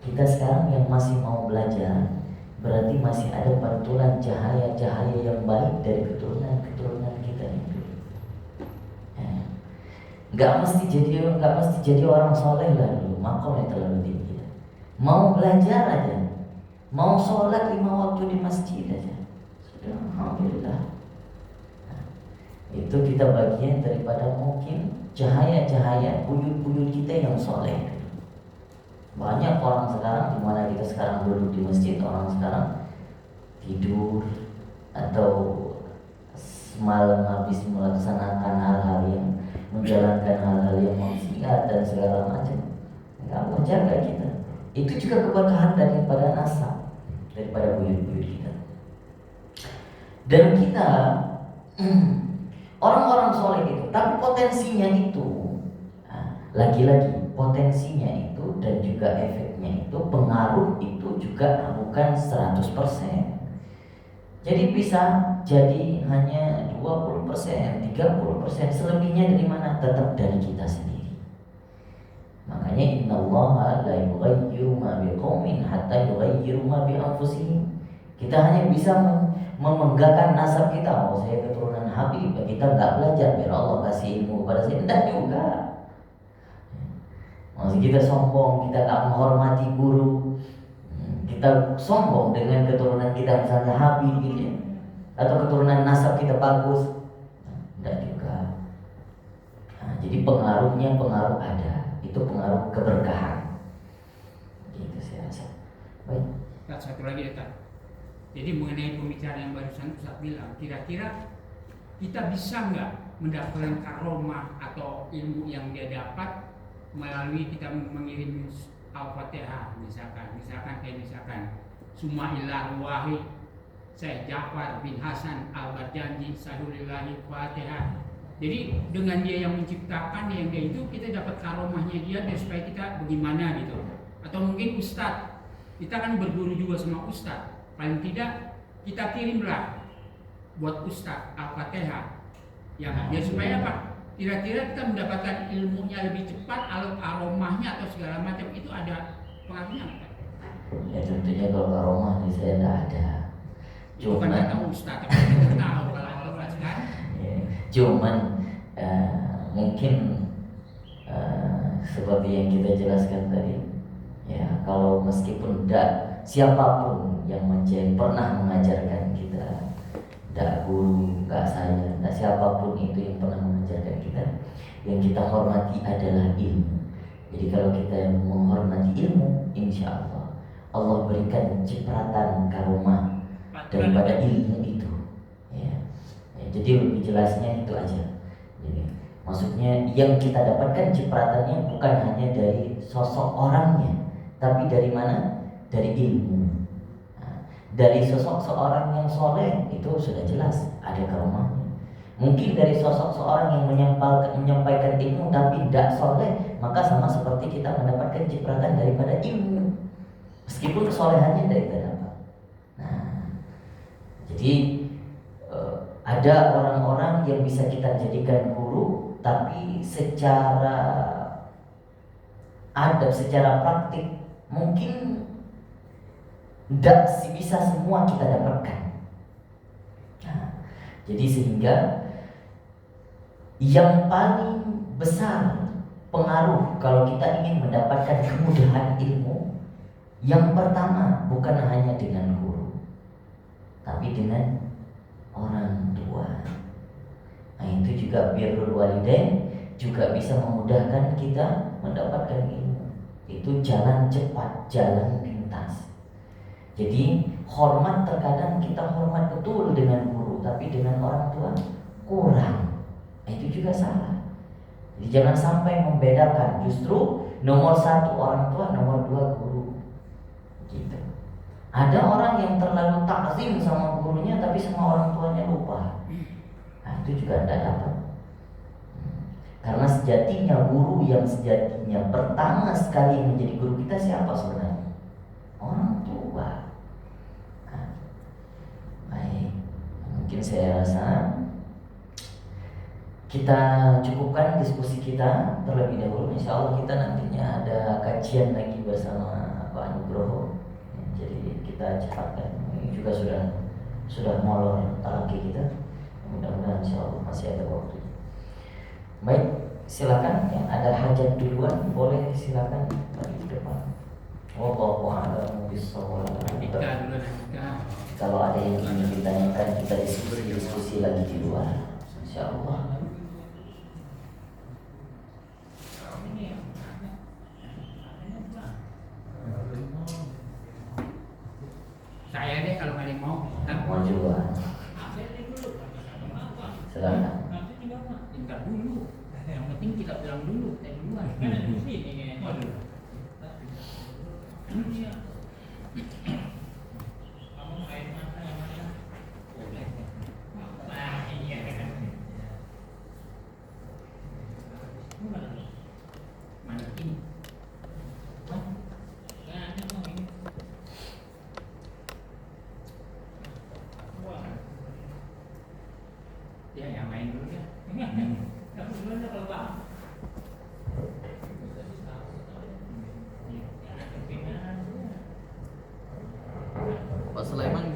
Kita sekarang yang masih mau belajar, berarti masih ada pantulan cahaya-cahaya yang baik dari keturunan-keturunan kita itu. Ya. Gak mesti jadi orang soleh lah dulu, makomnya terlalu tinggi. Mau belajar aja, mau sholat 5 waktu di masjid aja, sudah alhamdulillah. Nah, itu kita bagian daripada mungkin cahaya-cahaya buyut-buyut kita yang soleh. Banyak orang sekarang, di mana kita sekarang duduk di masjid, orang sekarang tidur atau semalam habis melaksanakan hal-hal yang menjalankan hal-hal yang maksiat dan segala macam. Nggak mau jaga kita. Itu juga keberkahan daripada nasab, daripada buyut-buyut kita. Dan kita orang-orang soleh itu, tapi potensinya itu, lagi-lagi potensinya itu dan juga efeknya itu, pengaruh itu juga bukan 100%. Jadi bisa jadi hanya 20%, 30%, selebihnya dari mana? Tetap dari kita sendiri. Makanya innallaha la yughayyiru ma biqaumin hatta yughayyiru ma bi anfusihim. Kita hanya bisa memegahkan nasab kita. Oh, saya keturunan Habib, kita nggak belajar biar Allah kasih ilmu kepada saya. Tidak juga. Masih kita sombong, kita tak menghormati guru. Kita sombong dengan keturunan kita misalnya Habib gitu ya. Atau keturunan nasab kita bagus. Tidak juga. Nah, jadi pengaruhnya pengaruh ada. Itu pengaruh keberkahan. Gitu saya rasa. Baik. Satu lagi ya, Tad. Jadi mengenai pembicaraan yang barusan Ustaz bilang, kira-kira kita bisa nggak mendapatkan karomah atau ilmu yang dia dapat melalui kita mengirim Al-Fatihah misalkan Sumailah Wahid Syekh Ja'far bin Hasan Al-Barjanji Sadulillahi Fatihah. Jadi dengan dia yang menciptakan yang dia itu, kita dapat karomahnya dia supaya kita bagaimana gitu. Atau mungkin Ustadz, kita kan berguru juga sama Ustadz. Paling tidak kita kirimlah buat Ustadz Al-Fatihah ya supaya apa? Kira-kira kita mendapatkan ilmunya lebih cepat, aromahnya atau segala macam itu ada pengaruhnya nggak? Ya tentunya kalau aromah di saya tidak ada. Bukan kata Ustadz, tapi kita tahu kalau aromah kan. Ya, cuman mungkin seperti yang kita jelaskan tadi, ya kalau meskipun tidak siapapun yang pernah mengajarkan kita, tidak guru, tidak saya, tidak siapapun itu yang pernah mengajarkan kita, yang kita hormati adalah ilmu. Jadi kalau kita menghormati ilmu, insya Allah Allah berikan cipratan karomah daripada ilmu itu. Ya, jadi lebih jelasnya itu aja. Jadi, maksudnya yang kita dapatkan cipratannya bukan hanya dari sosok orangnya, tapi dari mana? Dari ilmu. Dari sosok seorang yang soleh itu sudah jelas ada karomahnya. Mungkin dari sosok seorang yang menyampaikan ilmu tapi tidak soleh, maka sama seperti kita mendapatkan cipratan daripada ilmu, meskipun kesolehannya tidak kita dapat. Nah, jadi ada orang-orang yang bisa kita jadikan guru, tapi secara adab, secara praktik mungkin tidak bisa semua kita dapatkan. Nah, jadi sehingga yang paling besar pengaruh kalau kita ingin mendapatkan kemudahan ilmu, yang pertama bukan hanya dengan guru, tapi dengan orang tua. Nah, itu juga birrul walidain juga bisa memudahkan kita mendapatkan ilmu. Itu jalan cepat, jalan pintas. Jadi hormat, terkadang kita hormat betul dengan guru, tapi dengan orang tua kurang. Itu juga salah. Jadi jangan sampai membedakan. Justru nomor 1 orang tua, nomor 2 guru. Gitu. Ada orang yang terlalu takzim sama gurunya, tapi sama orang tuanya lupa. Nah, itu juga tidak dapat. Karena sejatinya guru yang sejatinya pertama sekali menjadi guru kita siapa sebenarnya? Orang tua. Nah, baik, mungkin saya rasa kita cukupkan diskusi kita terlebih dahulu. Insya Allah kita nantinya ada kajian lagi bersama Pak Nugroho. Jadi kita cepatkan. Ini juga sudah molor talaki kita. Mudah-mudahan Insya Allah masih ada waktu. Baik, silakan yang ada hajat duluan boleh silakan mari ke depan. Wallahu a'lam bishawab. Kalau ada yang ingin ditanyakan, kita diskusi lagi di luar, insyaallah. Saya deh kalau kalian mau. Mau juga. Silakan. Tinggal dulu. Yang penting kita bilang dulu, saya duluan. Karena di sini. Waduh. Kamu main mata yang mana? Boleh. Nah, iya kan. Mana ini? Nah, ini mau ini. Wah.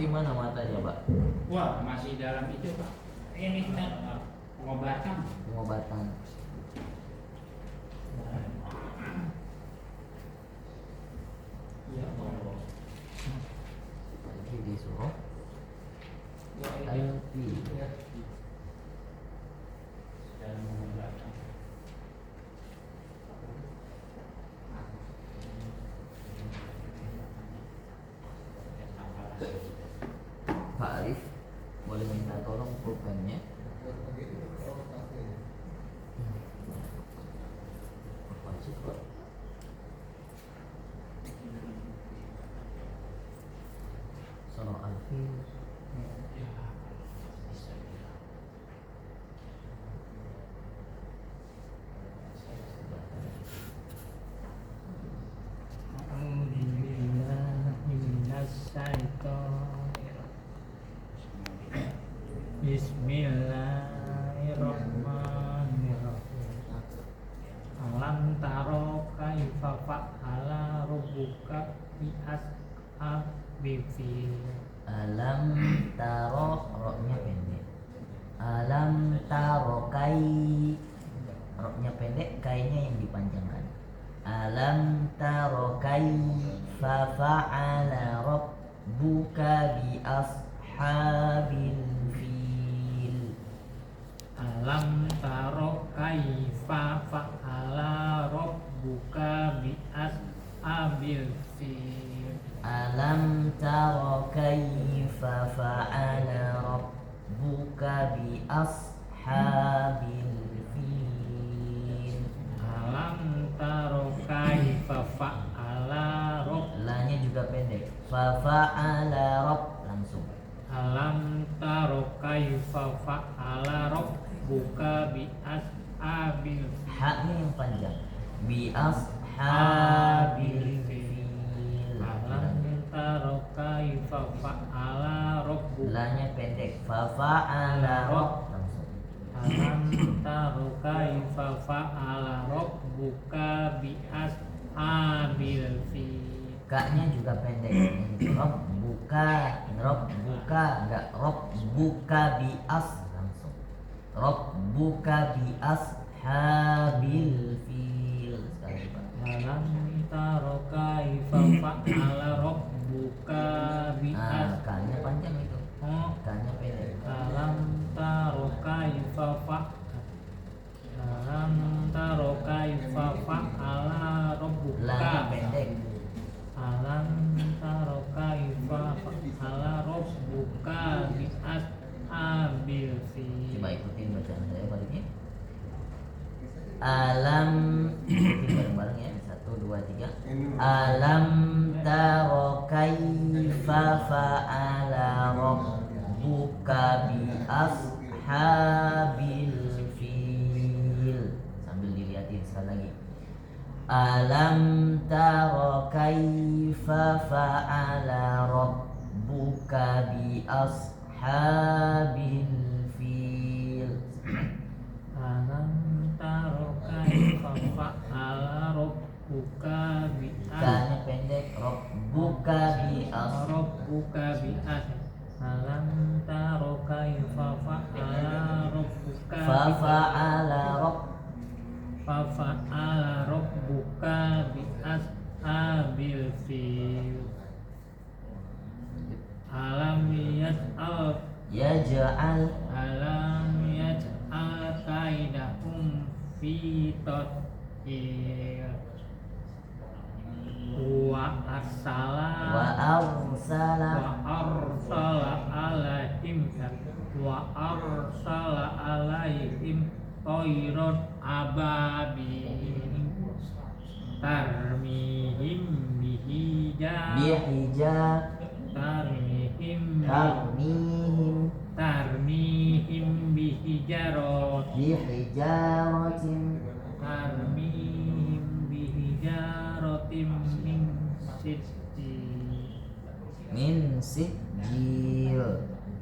gimana matanya, Pak? Wah, masih dalam itu, Pak. Ini pengobatan. Pengobatan. Ya Allah. Lagi disuruh. Alfi. Dalam pengobatan. Pak Arif, boleh minta tolong pulpennya? Wajib, Pak. Sono Alfi. Ya, bisa bilang. Bismillahirrahmanirrahim. Alam taro kaifa fa'ala rabbuka bi ashabil fil. Alam taro, roknya pendek. Alam taro kai, roknya pendek, kainya yang dipanjangkan. Alam taro kai fa fa'ala rabbuka bi ashabil fil. Alam taro kaifa fa'ala rabbuka bi ashabil fil. Alam taro kaifa fa'ala rabbuka bi ashabil fil. Alam taro kaifa fa'ala rabb. Lanya juga pendek. Fa fa'ala rabb, langsung. Alam taro kaifa fa'ala rabbuka bi ashabil fil. Haknya yang panjang. Bi ashabil fil. Alam taro kaifa fa'ala rabbuka. Lanya pendek. Fa fa'ala rabb, langsung. Alam taro kaifa fa'ala rabbuka bi ashabil fil. Kaknya juga pendek. Rob buka, enggak rob buka bi as, langsung. Rob buka bi ashabil fil. Sekali, Pak. Alam taro kaifa fa'ala rabbuka bi Kaknya panjang itu. Oh, Kaknya pendek. alam taro kaifa fa'ala rabbuka. Lanya pendek. Alam taro kaifa fa'ala rabbuka bi ashabil fil. Coba ikutin bacaan saya baliknya. Alam, ikutin bareng-bareng ya. 1, 2, 3. Alam taro kaifa fa'ala rabbuka bi ashabil fil. Sambil dilihatin sekali lagi. Alam taro kaifa fa'ala rabbuka bi ashabil fil. Alam taro kaifa fa'ala rabbuka bi Kanya pendek. Rabbuka bi rabbuka bi alam taro kaifa fa'ala rabbuka fa fa'ala fa'ala rabbuka bi ashabil fil. Alam yaj'al kaidahum fi tadhir wa arsala alaihim tayran ababil tarmihim tarmihim bihijaratin min sijil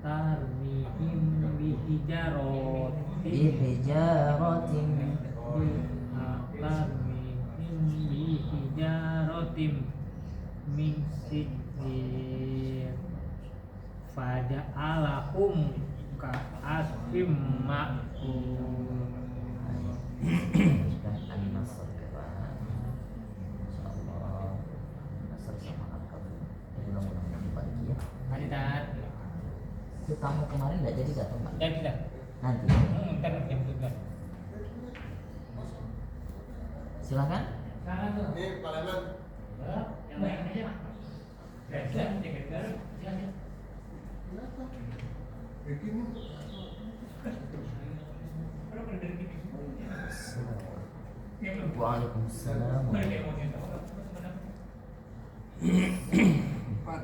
tarmihim bihijaratin min sijil faja'alahum ka'asfim ma'kul. An-Nasr kata insyaallah Nasr sama Al-Kafir. Mudah-mudahan dibagi ya. Hari tat. Itu tamu kemarin enggak jadi datang, Pak? Dan kita. Nanti. Ntar jam 12. Silakan. Sana tuh. Ini Pak Leman. Yang lain aja. Silakan jaga garu. Silakan. Begini. Waalaikumsalam. Pak.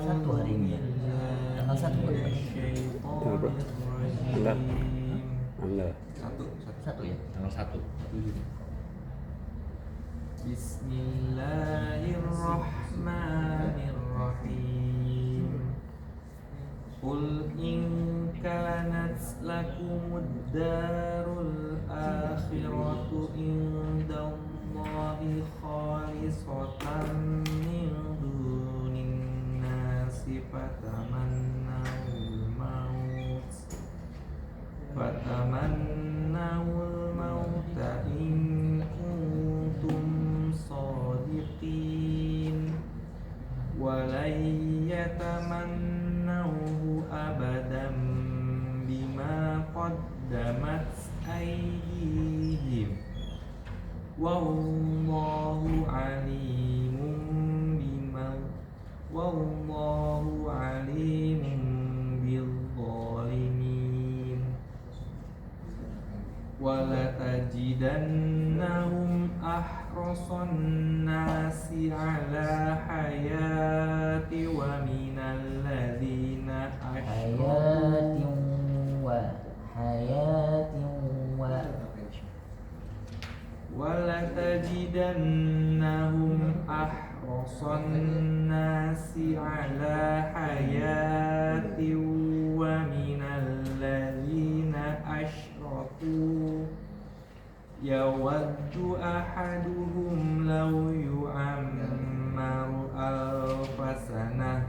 Satu hari ini ya. Tanggal 1 bulan. Kenapa? Enggak. Enggak. Satu ya. Tanggal 1. Bismillahirrahmanirrahim. Qul in kanat lakumud darul akhiratu indallahi khalisatan min dunin nasi fatamannawul mauta in kuntum shadiqin walan yatamannahu abadan bima qaddamat aydihim wallahu alimun bil zalimin. Walatajidannahum ahrasan nasi ala hayati wa minal ladzina hayatin wa walatajidannahum ahrasan nasi ala hayati wa minal ladzina asyraku yawaddu ahaduhum law yu'ammaru alfasanah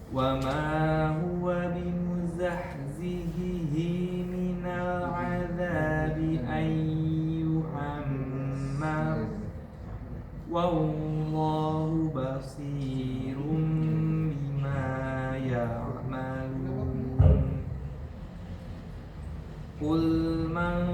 wa ma huwa bimuzahzihi minal azabi an yu'ammar wallahu basirun bima ya'malun. Qul man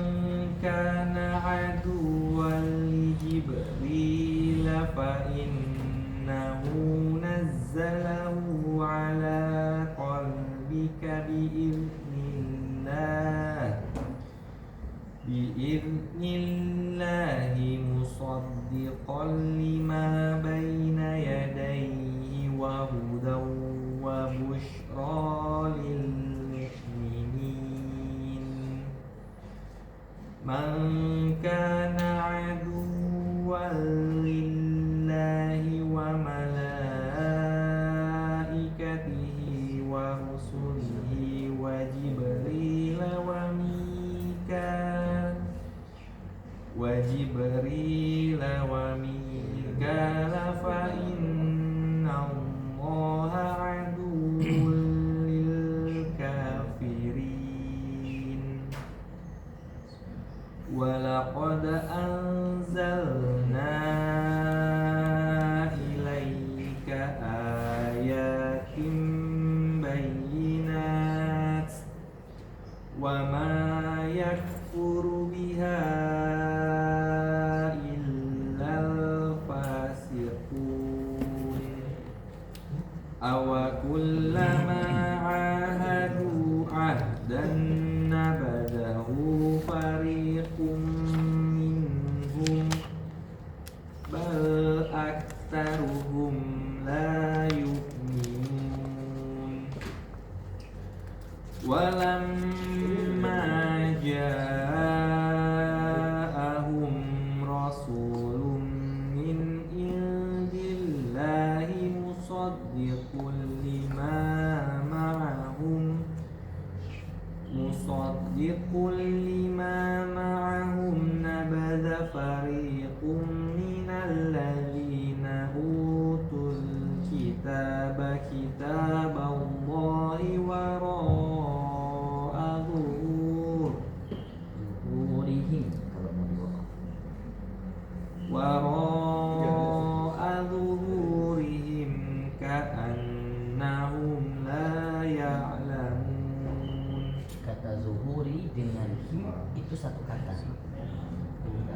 kana aduwwan li Jibril fa innahu nazzalahu ala qalbika bi'idnillahi musaddiqan lima bayna yadayhi wa hudan wa bushra lil mu'minin. Man kana aduwwan lillahi wa malaikatihi wa rusulihi wa Jibril wa Mikala fa inna Allaha aduwwun lil kafirin. Walaqad anzalna ilaika ayatin bayyinat wa ma yakfuru biha illal fasiqun. Awa kullama ahadu ahdan nabadahu fariqum minhum bal aktaruhum la yu'minun. Walamma ja'ahum rasulun min indillahi musaddiqun lima كتاب الله وراء ظهورihim kalau mau diwakaf. وراء ظهورهم كأنهم لا يعلمون. Kata zuhuri dengan him itu satu kata.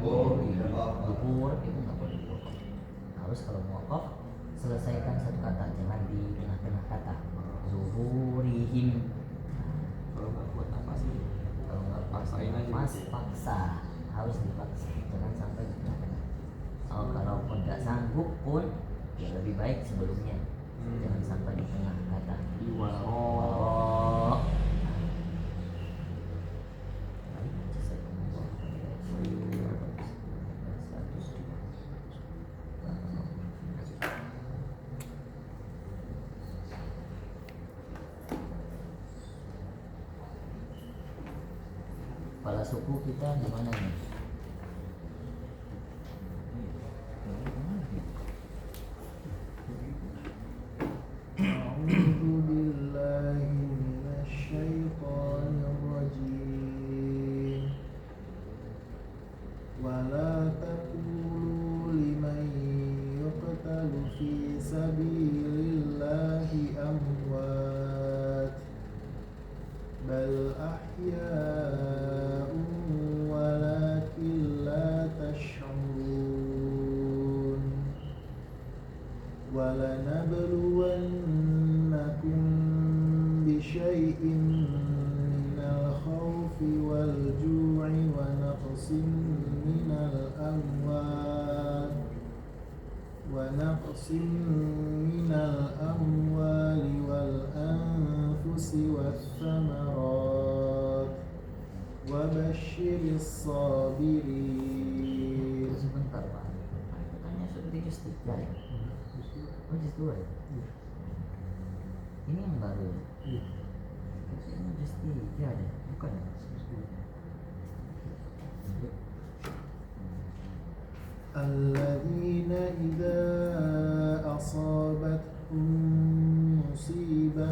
Zuhur itu nggak boleh diwakaf. Harus kalau muwakaf selesaikan satu kata, jangan di tengah-tengah kata. Zuhurihim. Kalau nggak buat apa sih? Kalau nggak Paksain aja mas gitu ya. paksa, harus dipaksa, jangan sampai di tengah-tengah. Kalaupun nggak sanggup pun ya lebih baik sebelumnya, jangan sampai di tengah kata. Waro. Kepala suku kita gimana nih? A'udzu billahi minasy syaithanir rajim. Wala taqulu liman yuqtalu fi sabilillahi amwat bal ahya'un walakin la tash'urun. وَلَنَبْلُوَنَّكُمْ بِشَيْءٍ مِّنَ الْخَوْفِ وَالْجُوعِ وَنَقْصٍ مِّنَ الْأَمْوَالِ وَالْأَنفُسِ وَالثَّمَرَاتِ وَبَشِّرِ الصَّابِرِينَ. Sebentar Pak, katanya sudah di juz 3 ya? Oh juz 2 ya? Ini yang baru ya? Ini juz 3 ada, bukan ya? الذين إذا أصابتهم مصيبة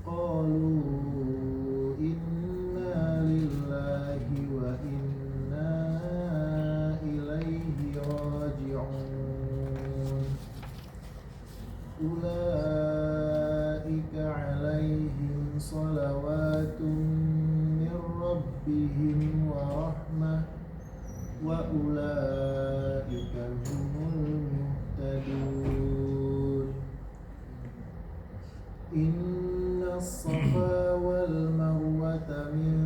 قالوا إنا لله وإنا إليه راجعون أولئك عليهم صلوات من ربهم ورحمة وأولئك هم المهتدون. إن الصفا والمروة من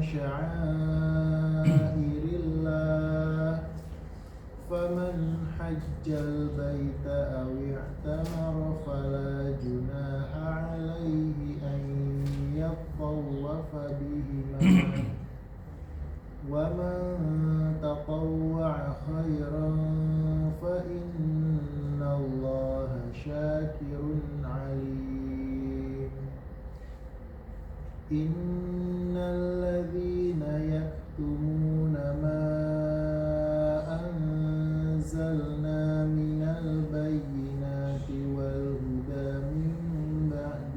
شعائر الله فمن حج البيت أو اعتمر فلا جناح عليه أن يطوف بهما ومن تطوع خيرا فإن الله شاكر عليم. إن الذين يكتمون ما أنزلنا من البينات والهدى من بعد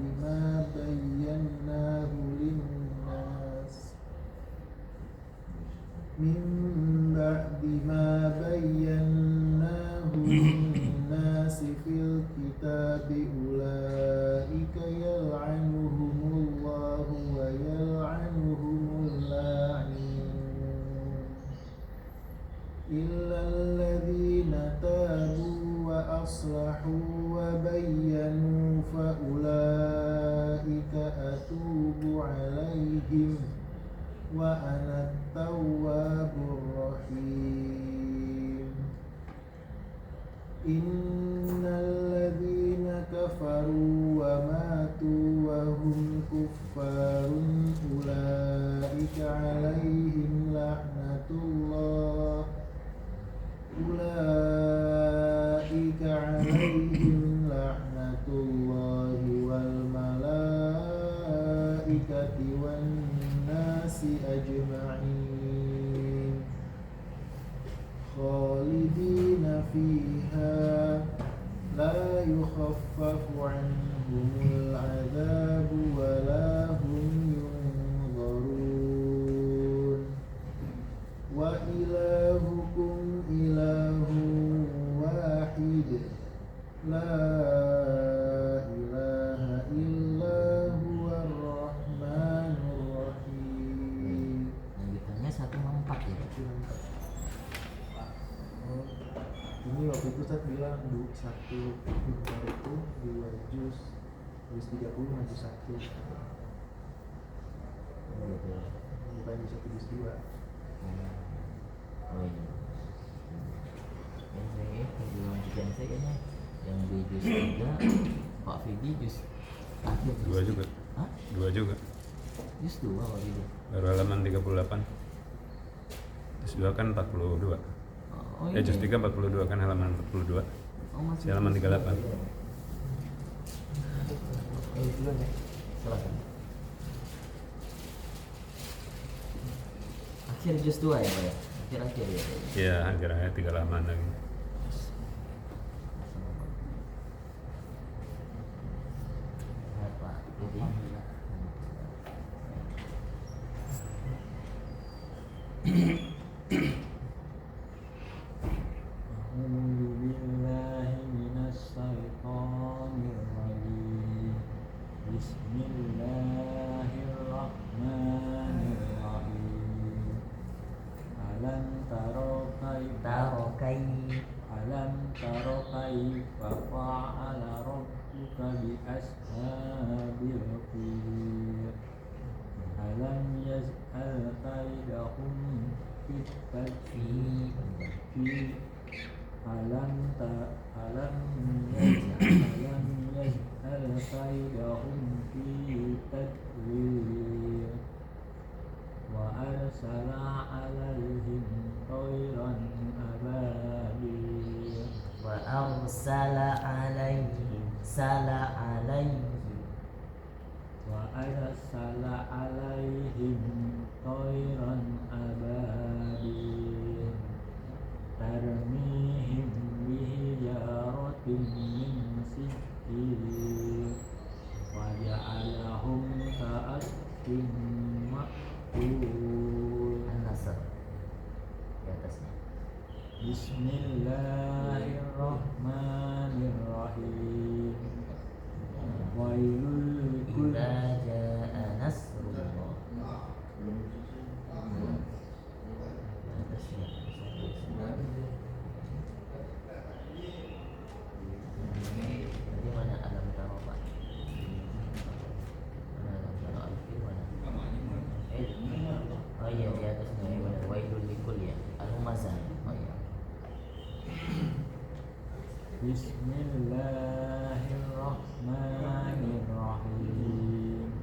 ما بيناه للناس في الكتاب أولئك يلعنهم الله ويلعنهم اللاعنون إلا الذين تابوا وأصلحوا وبينوا فأولئك أتوب عليهم وأنا التواب الرحيم. إن الذين كفروا وماتوا وهم كفار أولئك عليهم لعنة الله والملائكة والناس أجمعين خالدين فيها لا يخفف عنهم العذاب ولا هم ينظرون وإلهكم إله واحد لا إله إلا هو الرحمن الرحيم. Lanjutannya 1/4 ya. Ini waktu itu Ustaz bilang satu bentar itu 2 juz habis 30 maju 1 bukan di 1 juz 2. Oh iya. Yang saya bilang juga saya kayaknya yang di juz 3 Pak Fidi juz akhir 2 juga. Hah? 2 juga. Juz 2 Pak Fidi. Baru halaman 38. Juz 2 kan 42. Oh iya. Juz 3 42 kan halaman 42. Oh, masih Halaman 38. Duluan ya. Silakan. Akhir juz 2 ya Pak ya? Akhir-akhir ya Pak? Iya, akhirnya 3 halaman lagi. Lihat Pak Fidi. أعوذ بالله من الشيطان الرجيم بسم الله الرحمن الرحيم ألم تروا كيف فعل ربك بأصحاب الفيل ألم يجعل كيدهم في التدبير ألم يجعل كيدهم في تدبير وأرسل عليهم طيرا أبابيل وأرسل عليهم طيرا أبابيل ترميهم بحجارة من سجيل وجعلهم كعصف مأكول. An-Nasr di atasnya. Bismillahirrahmanirrahim. Wailul likulli Idza jaa nasrullah. Atasnya. Tadi mana alam taro Pak? Mana alam taro al-fil mana? Oh iya di atasnya ya benar. Wailul likul ya. Al-Humazah. Oh iya. Bismillahirrahmanirrahim.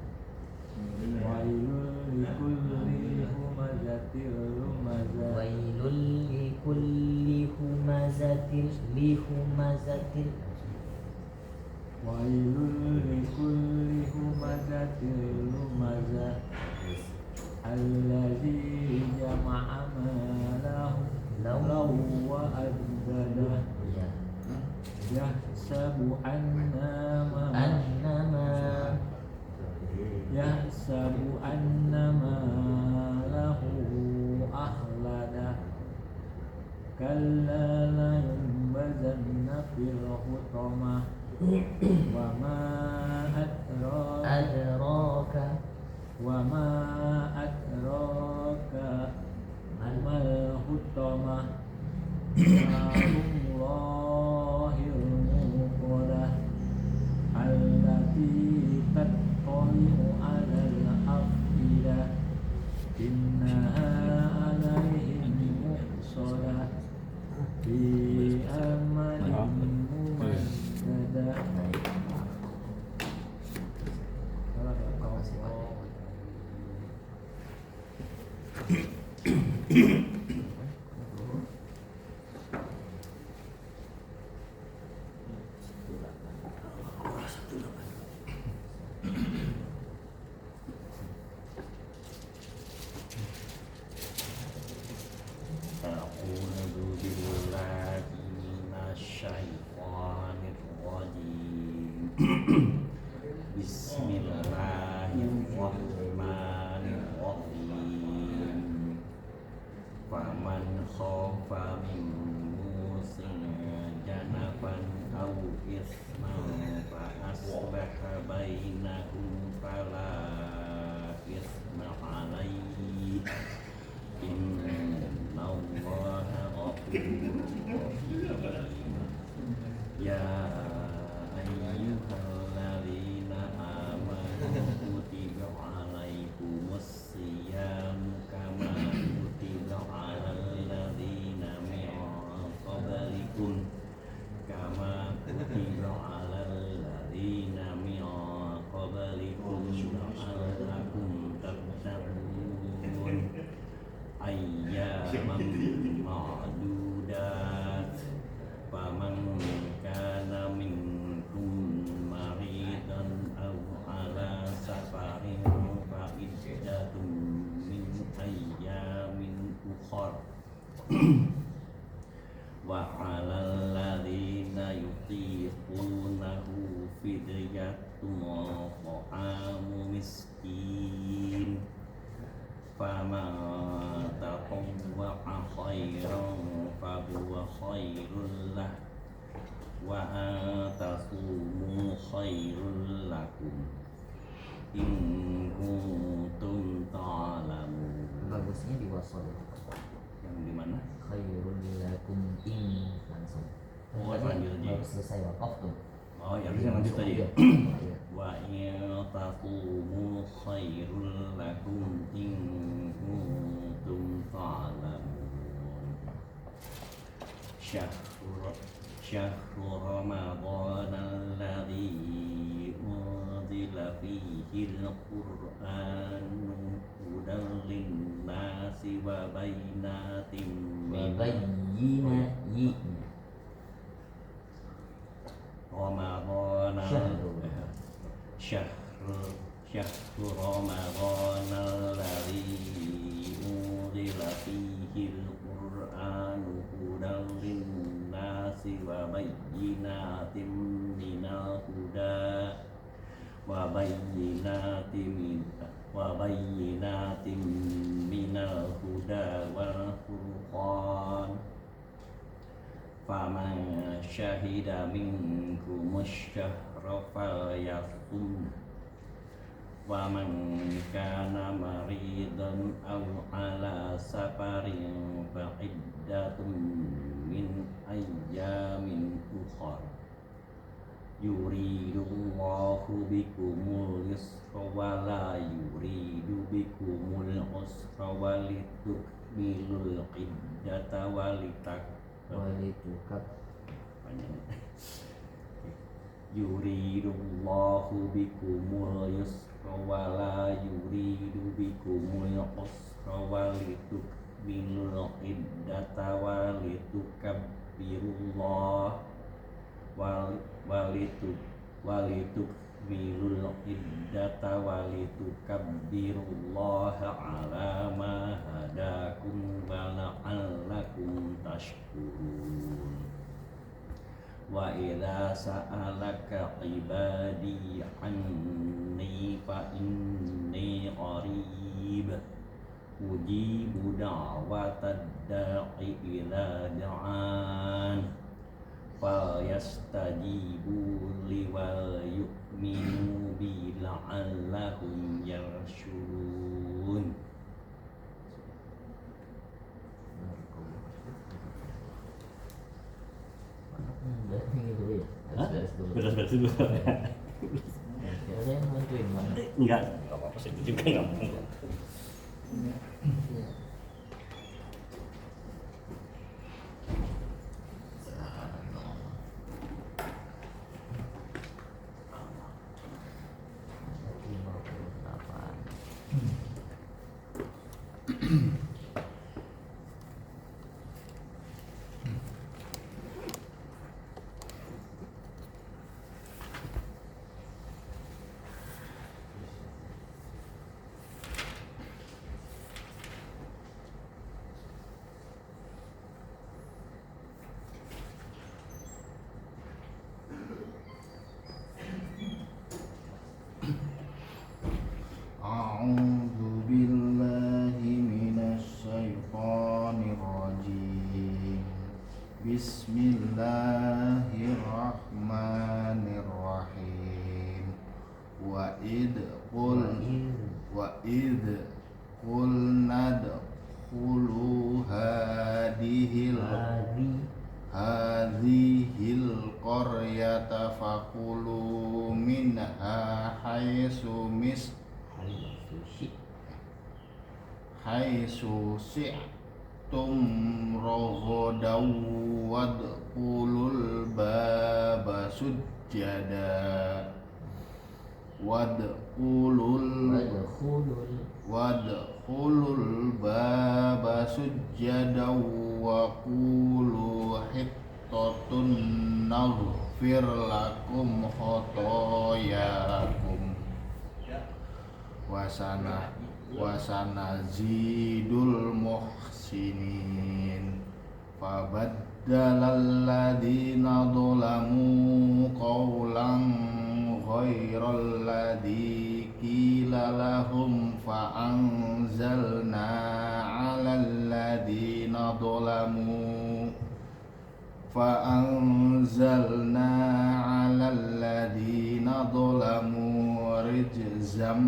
Wailul likulli humazatil lumazah. Wailul likulli humazatil Wailul likulli humazatil lumazah. Alladzi jama'a malahu wa addadah. Ya. Yahsabu annama lahu ahlada. Kalla la yunbazanna fil hutamah. Wa ma adraka mal hutamah. Narullahil muqadah allati tattali'u 'alal afidah. Innaha 'alaihim muqsadah fi amalin mumaddadah. Bismillahirrahmanirrahim. Faman khafa min musin janafan aw isman fa aslaha bainahum fala isma alaihi innallaha ghafurur rahim. Ya ayyuhalladzina amanu kutiba alaikumus siyamu kama kutiba alal ladzina min qablikum la'allakum tattaqun ayyaman ma'dudat faman kana minkum maridan aw ala safarin fa iddatun min ayyamin ukhra wa 'alal ladzina yutiqunahu fidyatun ta'amu miskin faman tatawwa'a khairan fahuwa khairul lah wa antasumu khairul lakum in kuntum ta'lamun. Bagusnya di wasol. Yang di mana? Khairul lakum in langsung. Oh, lanjut aja. Baru selesai wakaf tuh. Oh, yang bisa lanjut tadi ya. Iya. Wa yataqumu khairul lakum in kuntum ta'lamun. Syahrul Ramadan alladzi unzila fihi al-Qur'an hudan lin-nasi wa bayyinatin Syahrul Ramadan alladzi unzila fihi al-Qur'an hudan lin-nasi wa bayyinatin minal huda wa bayyinatin minal huda wal furqan faman syahida minkumus syahra falyasum wa man kana maridan aw ala safarin fa iddatun min ayyamin ukhra yuridullahu bikumul yusra wa la yuridu bikumul usra wa litukmilul iddata wa litukab yuridullahu bikumul yusra wa la yuridu bikumul usra wa litukmilul iddata wa litukabbirullah walitukmilul iddata walitukabbirullaha ala ma hadakum wa la'allakum tashkurun. Wa idza sa'alaka ibadi anni fa inni qarib ujibu da'watad da'i ila da'an falyastajibu li wal yu'minu bi la'allahum yarshudun. Beres-beres dulu. Kira saya bantuin Bang. Enggak apa-apa sih, itu juga enggak mau. id qulna dkhulu hadhil qaryata fakulu minha haitsu syi'tum raghadan wadkhulul baba sujjada wadkhulul baba sujjada wa qulu hittatun naghfir lakum khotoyakum wasana zidul muhsinin fabaddalal ladina dhalamu qawlan ghairal ladzi qila lahum fa'anzalna 'alal ladina dhalamu rijzam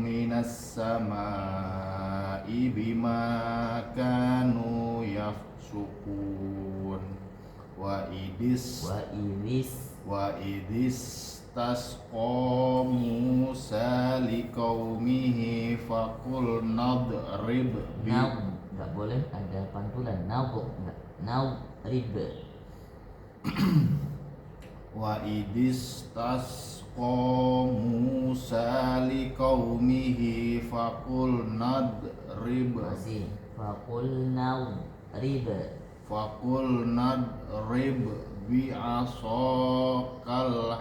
minas samaa'i bima kanu yafsukun wa idis tasqa Musa liqaumihi faqul nadrib enggak boleh ada pantulan nadrib wa idis tasqa Musa liqaumihi faqul nadrib faqul nadrib bi'asakal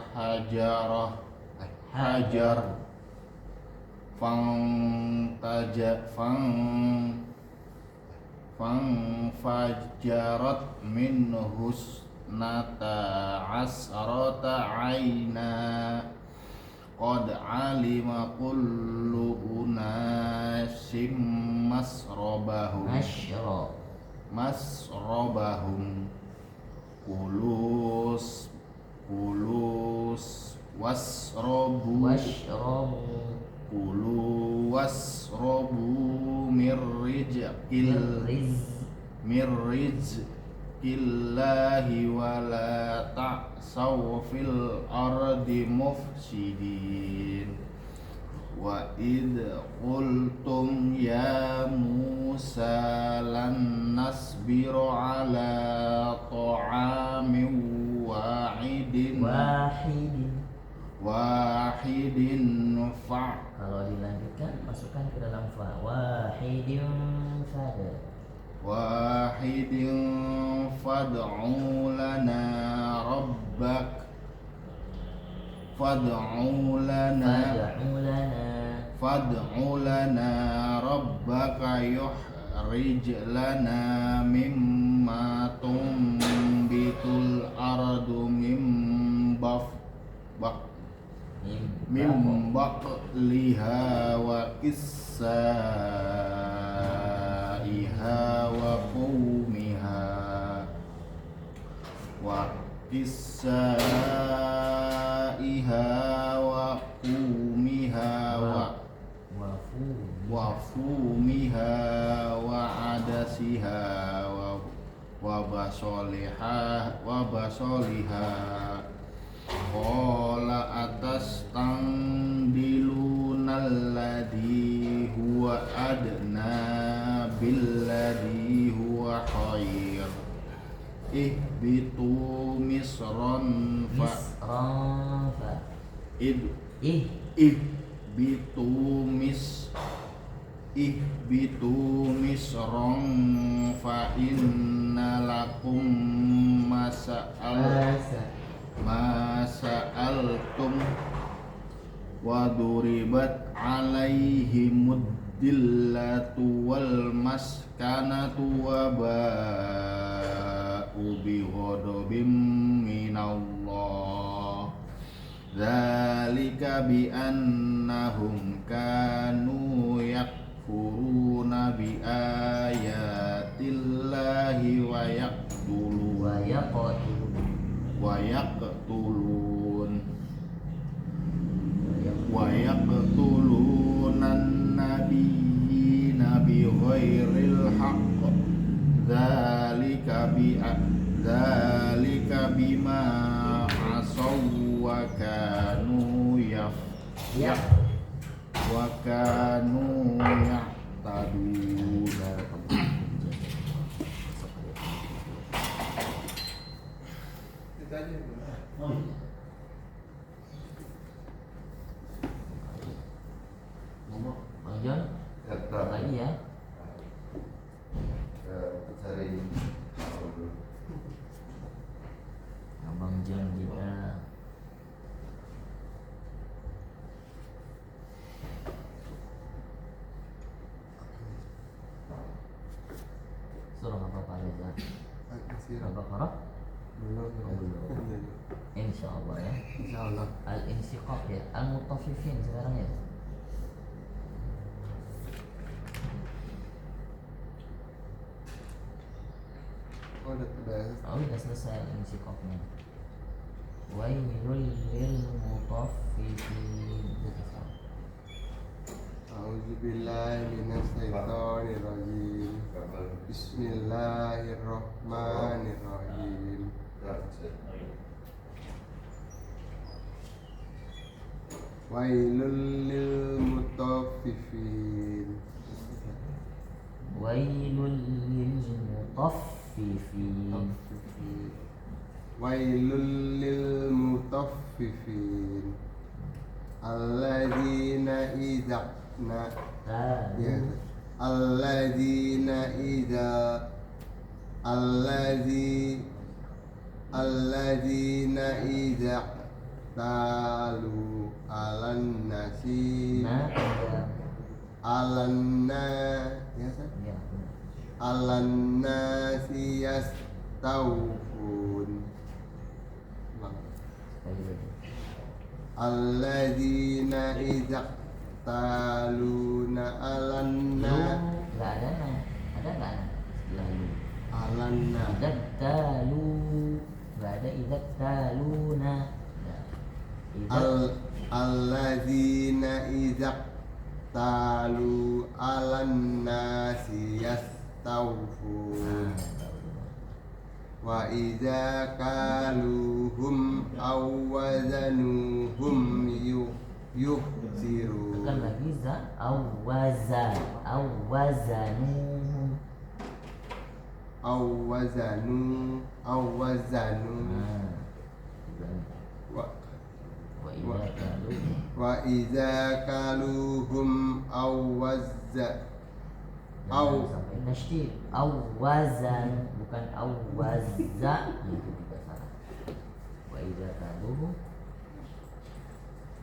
hajar fangfajarat minhu nata asrata aina qad alima kullu unasim masrabahum kulus wasrabu mirrizqillahi wala ta'saw fil ardi mufsidin wa id qultum ya Musa lan nasbiru ala ta'amin wahidin kalau dilanjutkan masukkan ke dalam fa wahidin fad'u lana rabbaka yuhrij lana mimma tumbitul ardu min baqliha wa qissaiha wa qumiha wa fumiha wa adasiha wa basoliha qala atastandiluna alladhi huwa adna billadhi huwa khair ihbitu misran ihbitu misran fa inna lakum masa'altum wa duribat alaihimud dillatu wal maskanatu wa ba'u bi ghadabim minallah dzalika bi annahum kanu yakfuruna bi ayatillahi wa yaqtulun ghairil haqq dzalika bima asaw wa kanu ya'taduna. Bang John, lagi ya. Abang John kita surah apa Pak Reza? Al-Baqarah? Belum. Insyaallah ya. Insyaallah. Al-Insyiqaq ya. Al-Mutaffifin sekarang ya. Udah selesai Al-Insyiqaqnya. Wailul lil mutaffifin. A'udzubillahi minasyaitonirrajim. Bismillahirrahmanirrahim. Wailul lil mutaffifin. Wailul lil mutaffifin. Wailul lil mutaffifin. Alladzina idza alladzina idza talu alan nasi alan nasi yastawfun. Alladzina idza taluna alanna. Enggak ada nah. Ada enggak nah? Lalu. Alanna. Idza talu. Enggak ada idza taluna. Alladzina idza talu alanna yastawfun. Wa idza kaluhum aw wazanuhum yukhsirun. Tekan lagi za awwazanu wa idza kaluhum sampai nashtid awwazan bukan awwazza, itu juga salah.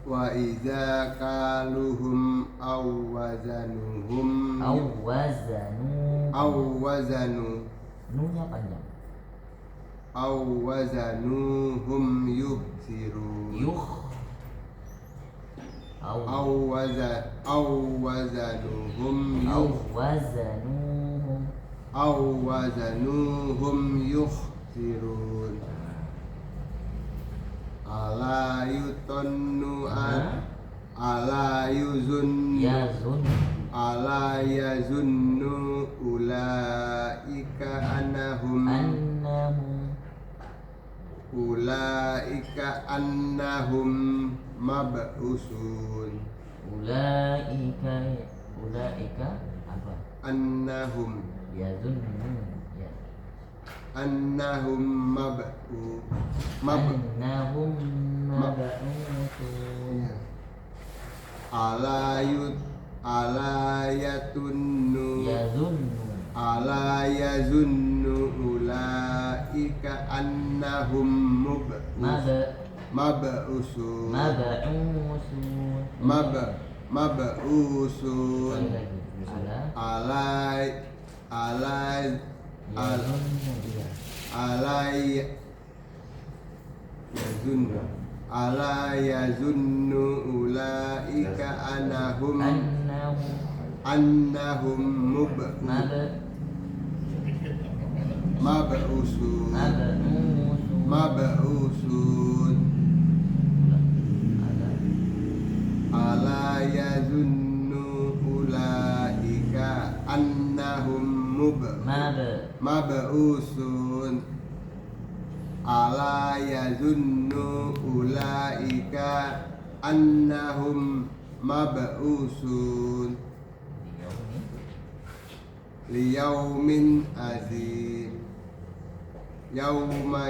Wa idza kaluhum awwazanu nunya panjang. Awwazanuhum yukhsirun. Awwazanuhum yukhsirun. Ala yazunnu ulaika annahum mab'usun. Ulaika apa? Annahum yazunnu ya. Annahum mab'usun. Ala yazunnu ulaika annahum mab'usun. Ala yazunnu ulaika annahum mab'usun. Ala yazunnu ulaika mab'usun ala yazunnu ulaika annahum mab'usun liyaumin azim yauma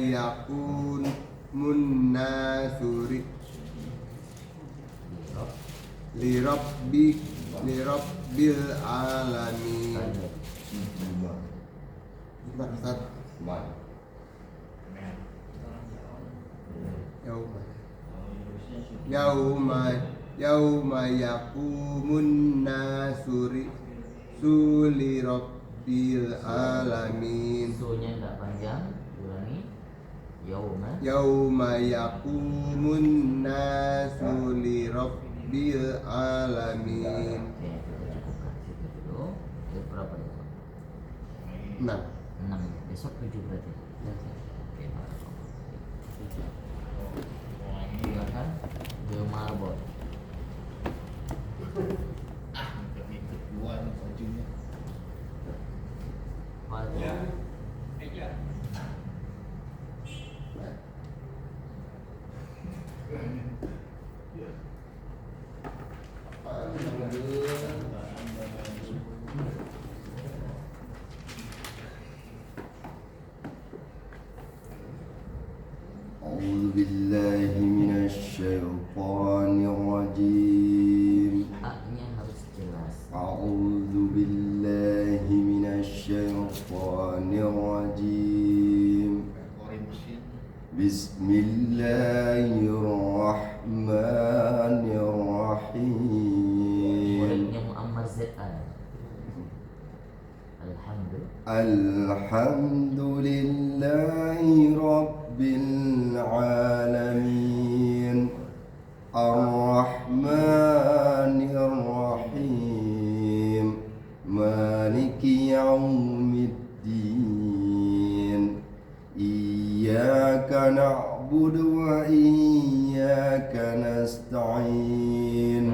yakun munnasuri lirabbil alamin. Yauma yakumun nasuri suli rabbil alamin. Sunya enggak panjang, ulangi. Yauma yakumun nasuli rabbil alamin. Oke, kita cukupkan situ dulu. Itu berapa itu? 6. 6. Besok 7 berarti. Oke, silakan. Belum marbot. ikut dua nih bajunya. أعوذ بالله من الشيطان الرجيم. A-nya harus jelas. أعوذ بالله من الشيطان الرجيم. بسم الله الرحمن الرحيم. Muridnya Muammar ZA. الحمد لله رب العالمين الرحمن الرحيم مالك يوم الدين إياك نعبد وإياك نستعين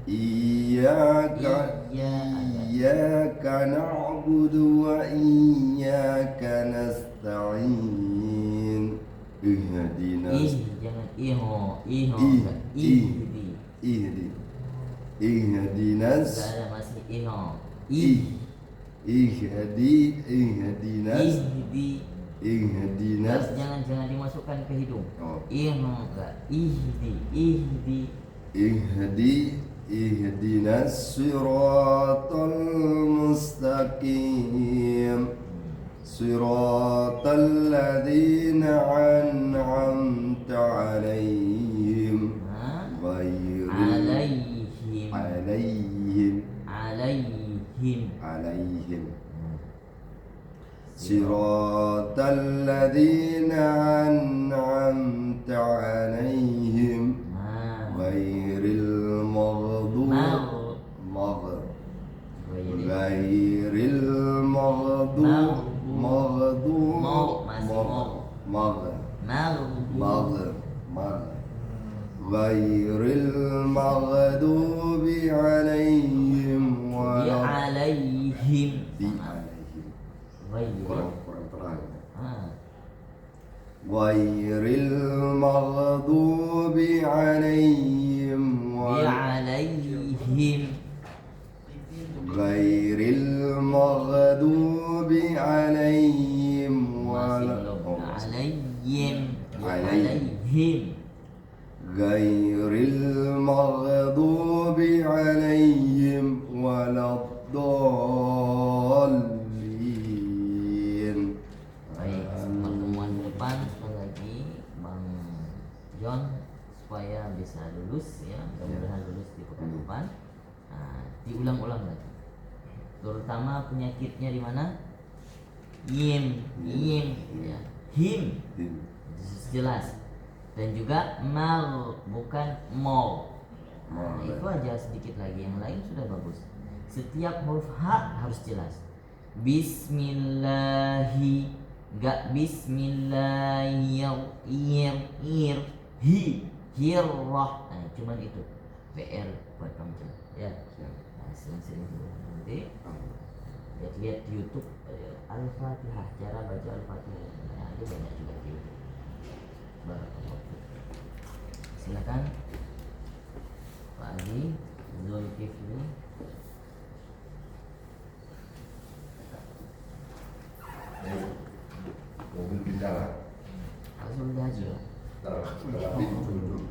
إياك نعبد وإياك نستعين اهدنا اهدنا jangan dimasukkan ke hidung. اهدنا الصراط المستقيم صراط الذين أنعمت عليهم غير عليهم صراط الذين أنعمت عليهم غير المغضوب غير المغضوب عليهم ولا غير المغضوب عليهم غير المغضوب عليهم ولا غير المغضوب عليهم ولا الضالين. Baik, pertemuan depan sekali lagi Bang John supaya bisa lulus ya, mudah-mudahan lulus di pekan depan. Nah, diulang-ulang lagi. Terutama penyakitnya di mana? Yim ya. Him. Jelas. Dan juga mal bukan mol. Nah, itu aja sedikit lagi, yang lain sudah bagus. Setiap huruf H harus jelas. Bismillahi, enggak bismillahirrahmanirrahim. Hirrah. Nah, cuman itu. PR buat kamu. Ya. Nah, sering-sering dulu. Nanti lihat di YouTube Al-Fatihah, cara baca Al-Fatihah. Nah, itu banyak juga di YouTube. Barakallahu fiik. Silakan Pak Adi Zulkifli. Mobil bicara. Langsung haji ya. Sudah dulu.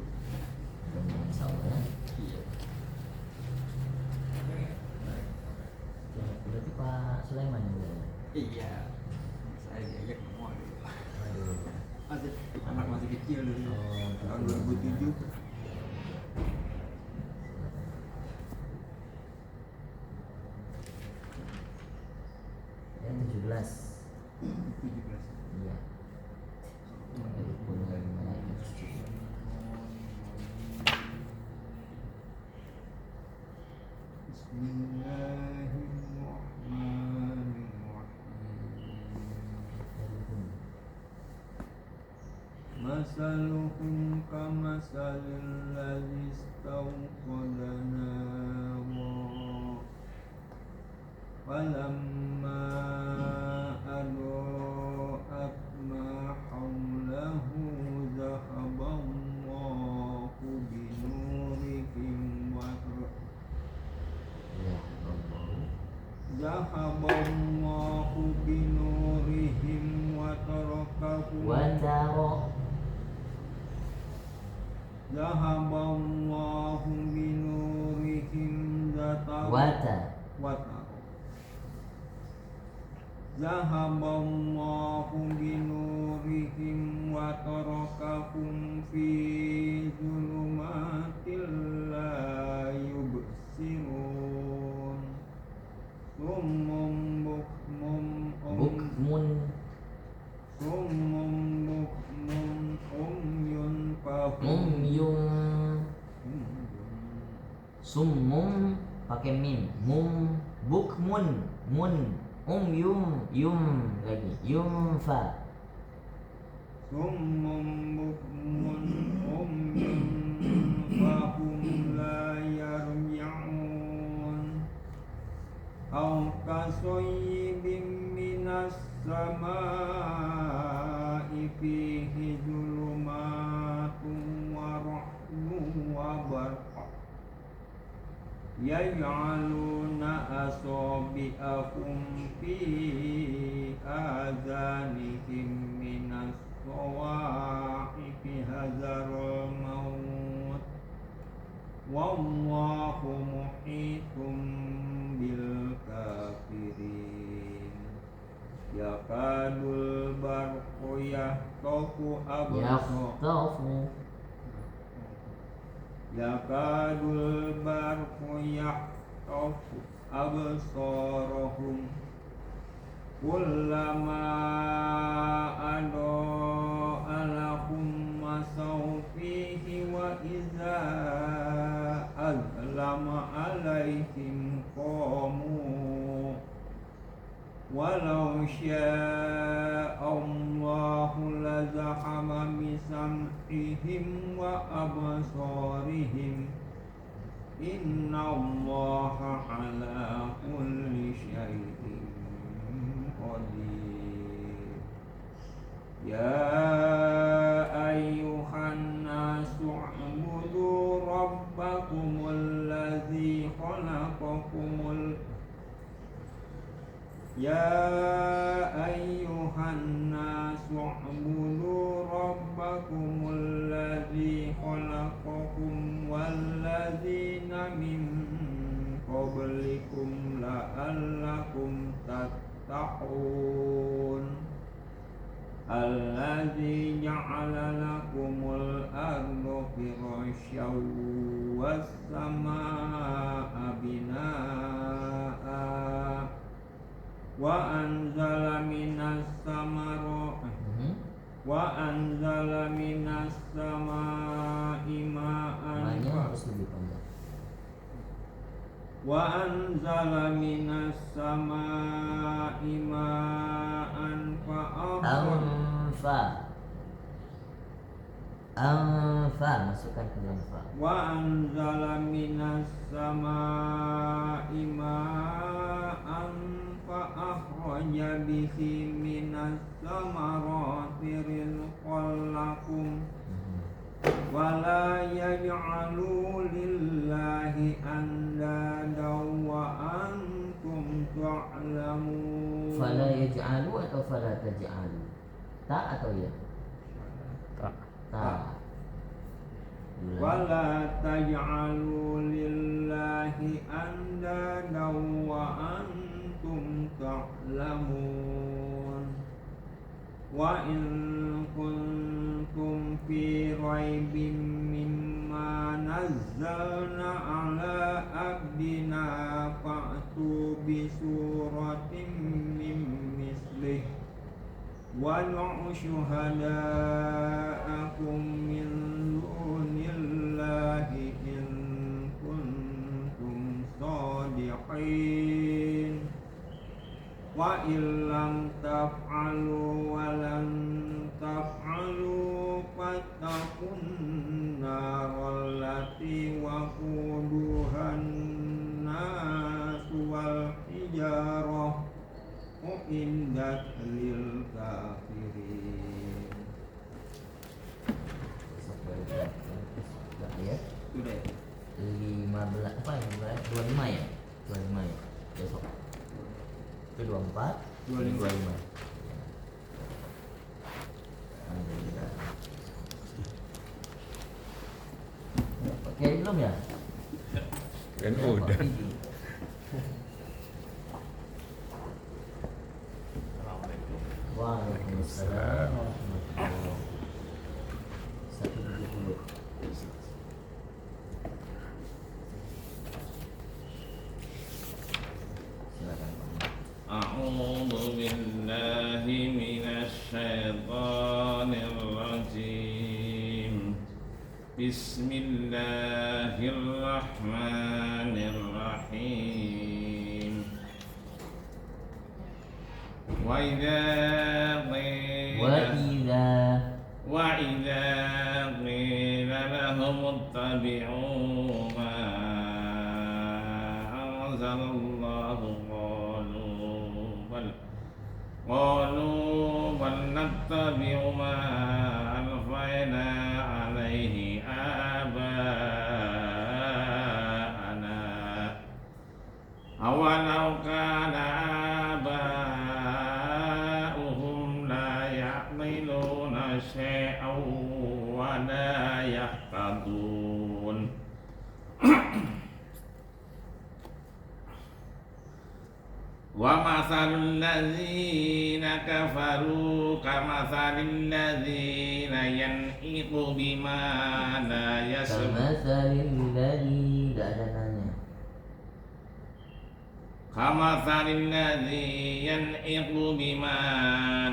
Insyaallah ya. Berarti Pak Sulaiman yang mulai. Iya, saya diajak ngomong dulu. Anak masih kecil dulu. Tahun 2007. Ya 17. 17. Iya. Bismillahirrahmanirrahim. Masaluhum kamasalil ladzi istawqada nara falamma adaa'at ma hawlahu zahaballahu binurihim wa zahaballahu binurihim wa tarakahum zahaballahu binurihim zahaballahu binurihim wa tarakahum fi zulumatil la yubsirun summun bukmun umyun Summum pakai mim, bukmun yum lagi yumfa. Summun bukmun umyun fahum la yarji'un aw kasoyyibin minas samaa'i fihi zulumatun wa ra'dun wa barqun yaj'aluna asabi'ahum fi azanihim minas sawa'iqi hadzaral maut wallahu muhitum bil kafirin yakadul barqu yahtafu yakadul barqu yahtafu absarahum kullama adaa lahum masaw fihi wa iza azlama alaihim qamu walau syaa Allahu lazahama bisam'ihim wa absarihim inna Allaha ala kulli syai'in qadir ya ayyuhan nasu u'budu rabbakumul ladzi khalaqakumul ya ayyuhan nasu u'budu rabbakumul ladzi khalaqakum wal ladzina min qablikum la'allakum tattaqun alladzi ja'ala lakumul arda firasyan was samaa'a binaa'a wa anzala minas samaa'i ma'an wa anzala minas samaa'i ma'an Anfa, masukkan ke dalam fa. Wa anzala minas samaa'i ma'an fa akhraja bihi minas samarati rizqan lakum wala yaj'alu lillahi andadan wa antum ta'lamun. Fala yaj'alu atau fala taj'alu? Ta atau ya? Ta. Wala taj'alu lillahi andadan wa antum ta'lamun. Wa in kuntum fi raibin mimma nazzalna ala abdina fa'tu bi suratin min mislihi wad'u syuhada'akum min dunillahi in kuntum shadiqin wa illam taf'alu wa lan taf'alu fattaqun naral lati waquduhan nasu wal hijarah uiddat lil kafirin. Ayat Sudah ya? 15 apa ya? 25 ya? 25 ya? Besok. Itu 24, 25. Alhamdulillah. Pakai belum ya? Kan udah. Waalaikumsalam warahmatullahi wabarakatuh. 170. Silakan Pak. A'udzu billahi minasy syaithanir rajim. Bismillahirrahmanirrahim. Wa idza qila lahum ittabi'u ma anzalallahu qalu bal nattabi'u ma alfayna alaihi aba'ana awalau kana aba'uhum la ya'qiluna syai'an wa la yahtadun. Wa mathalul ladzina kafaru kamathalil ladzina yan'iqu bima la yasma'u. Kamathalil ladzi, enggak ada nanya. Kamathalil ladzi yan'iqu bima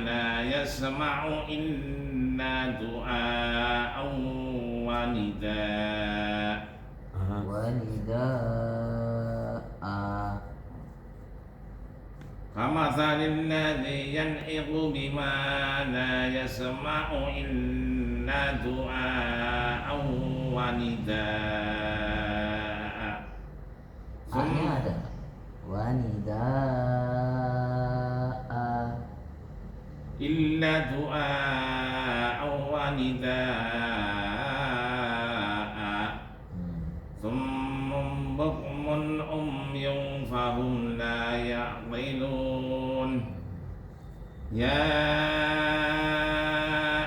la yasma'u illa du'a'an wa nidaa. Wa nidaa. Kamathalil ladzi yan'iqu bima la yasma'u illa du'a'an wa nidaa. A-nya ada. Wa nidaa. Illa du'a'an wa nidaa. Summun bukmun umyun fahum la ya'qilun. Ya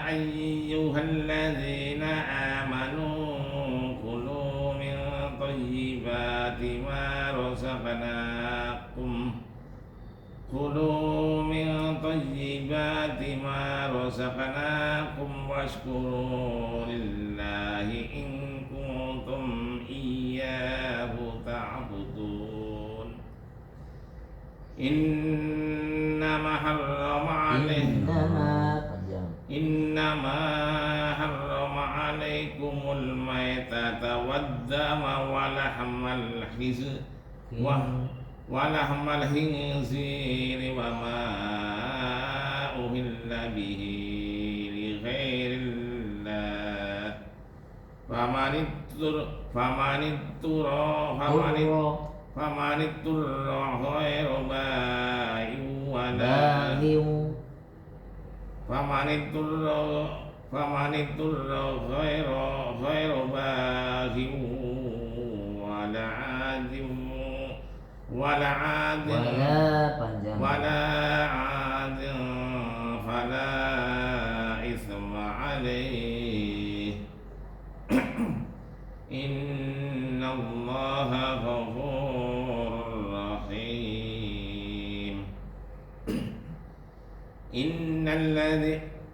ayyuhalladzina amanu kulu min thayyibati ma razaqnakum washkuru lillahi in kuntum iyyahu ta'budun. Innama harrama alaikumul maitata waddama walahmal khinziri wa ma uhilla bihi li ghairillah famanitturra ghairu ba'in wala famanitturra ghairu ba'in wala adin wala adin fala isma alaih innallaha ghafurur rahim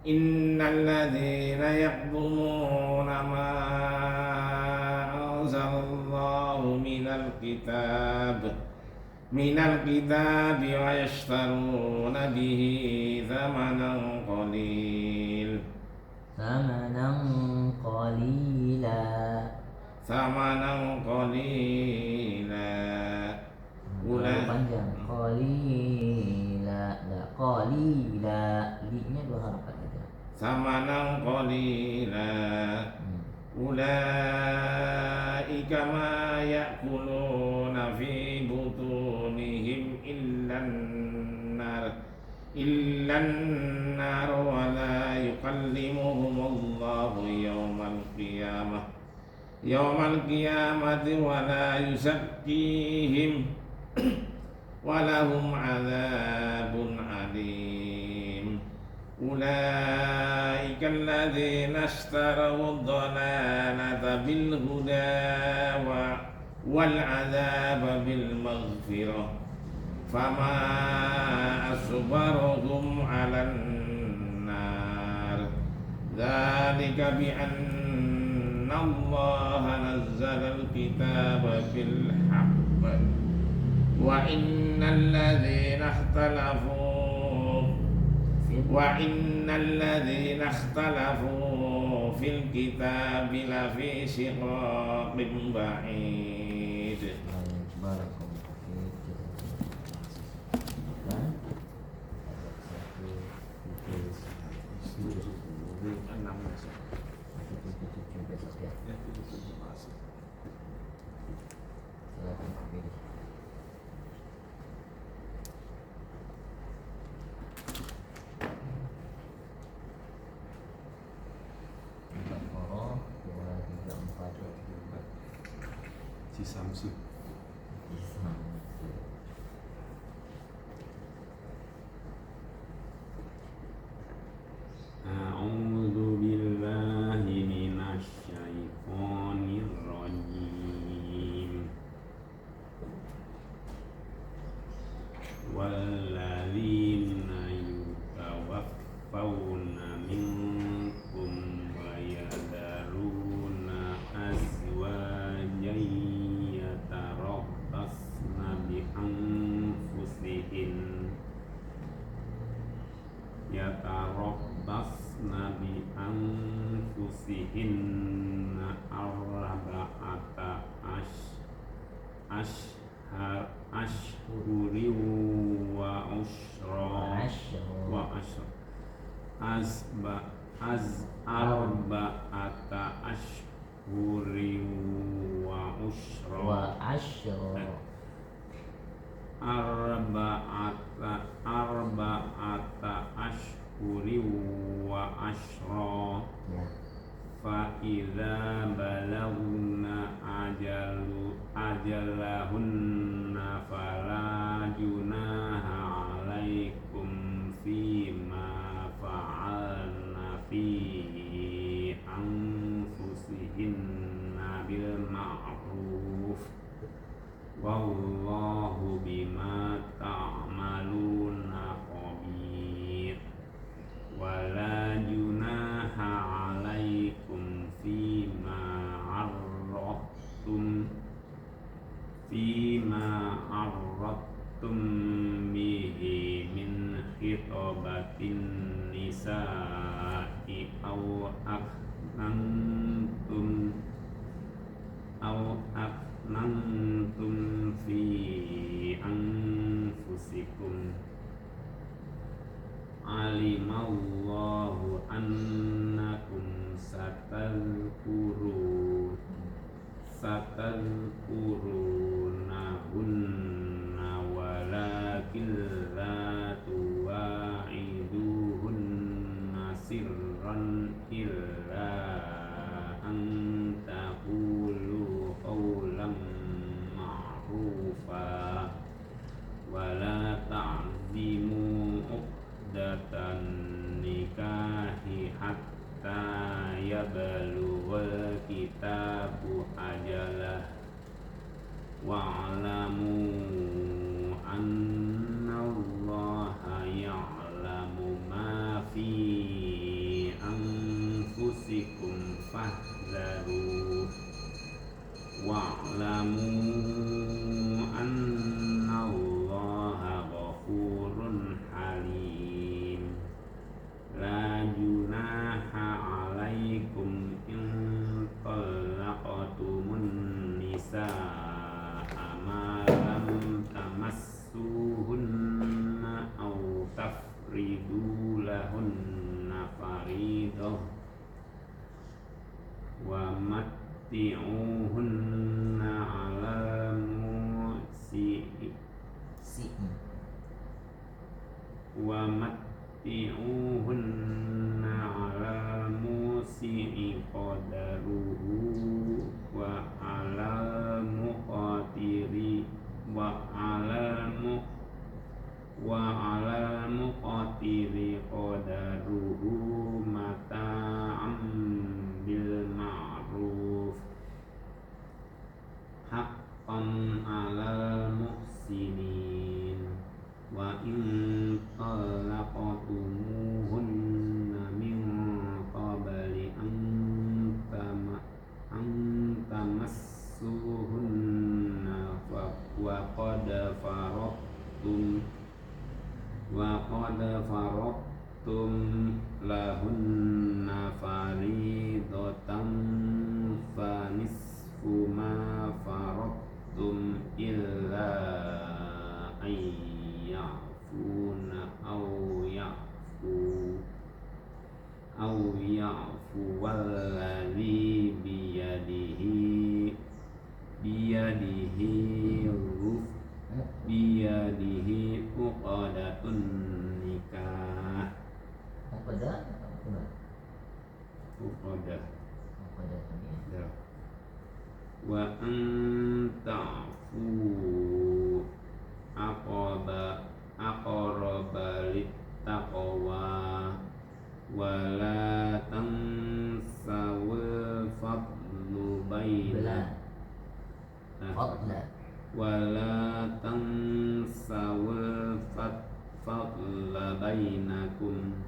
innalladzina yaqdumuna ma anzalallahu minal kitabi wa yashtaruna bihi thamanan qalila panjang qalila li-nya 2 harakat aja samanan qalila ulaika ma ya'kuluna fi butunihim illan nar wa la yukallimuhumullahu yawmal qiyamati wa la yuzakkihim walahum adzabun alim ulaika alladzina ishtaraw ad-dhalalata bil huda wal adzaba bil maghfirah fama asbarahum 'alan nar dzalika bi anna allaha nazzala al-kitaba bil haqq wa innal ladzina ikhtalafu fil kitabi lafi shiqaqin ba'id. Si Samsu. A'udzu billahi minasy syaithanir rajim. Walladzina yutawaffawna minkum wa yadharuna azwajan yatarabbasna bi anfusihinna arba'ata ashhuri wa arba'ata ashhuri wa arba'ata ashhuri wa ashra fa idza balagna ajalahunna fala junaha 'alaikum fima fa'alna fi anfusihinna bil ma'ruf wallahu bima ta'maluna khabir wala junaha 'alaikum fima arradtum bihi min khitabatin nisa'i aw aknantum fi anfusikum alimallahu annakum satadhkuruna amran illa an taqulu qawlan ma'rufa wa la ta'zimu uqdatan nikahi hatta yablughal kitabu ajalah wa'lamu annallaha ya'lamu ma fi anfusikum fahdharu wa'lamu annallaha ghafurun halim la junaha 'alaikum in talaqtumun nisaa ma lam tamassuhunna aw tafridu lahunna faridah wa matti'uhunna 'ala musi'i wa matti'uhunna 'ala musi'i qadaruhu wa 'ala muqatiri wa 'ala muqatiri qadaruhu mata'am bil ma'ruf haqqan 'alal muhsinin wa in talaqtumuhunna min qabli an tamassuhunna wa qad faradtum lahunna faridatan fa nisfu ma faradtum illa ayyafuna aw ya'fu walladhi biyadihi uqdatun nikah ya. Wa anta'fu aqraba littaqwa wa la tansawul fadlu wala tansawul fadla bainakum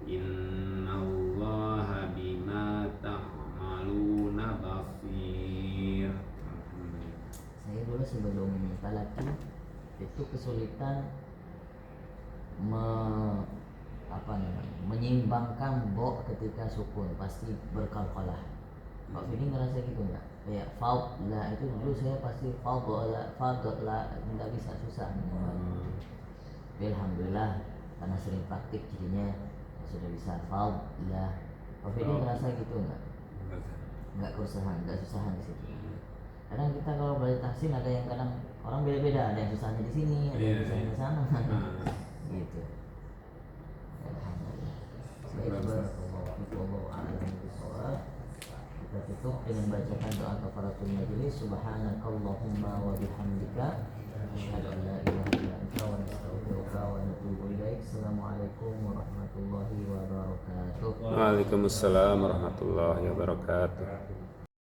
innallaha bima ta'maluna basir. Saya dulu sebelum talaki itu kesulitan menyeimbangkan bo ketika sukun pasti berkalqalah. Pak Fini ngerasa gitu nggak? Kayak fadla itu dulu saya pasti fadla nggak bisa, susah. Alhamdulillah karena sering praktik jadinya sudah bisa fadla. Pak Fini ngerasa gitu nggak? Nggak kesusahan di situ. Kadang kita kalau belajar tahsin ada yang kadang orang beda-beda, ada yang susahnya di sini, ada yang susahnya di sana, gitu. Alhamdulillah. Kita tutup dengan bacakan doa kafaratul majelis. Subhanakallahumma wa bihamdika asyhadu an la ilaha illa anta wa nastaghfiruka wa natubu ilaik. Assalamualaikum warahmatullahi wabarakatuh. Waalaikumsalam warahmatullahi wabarakatuh.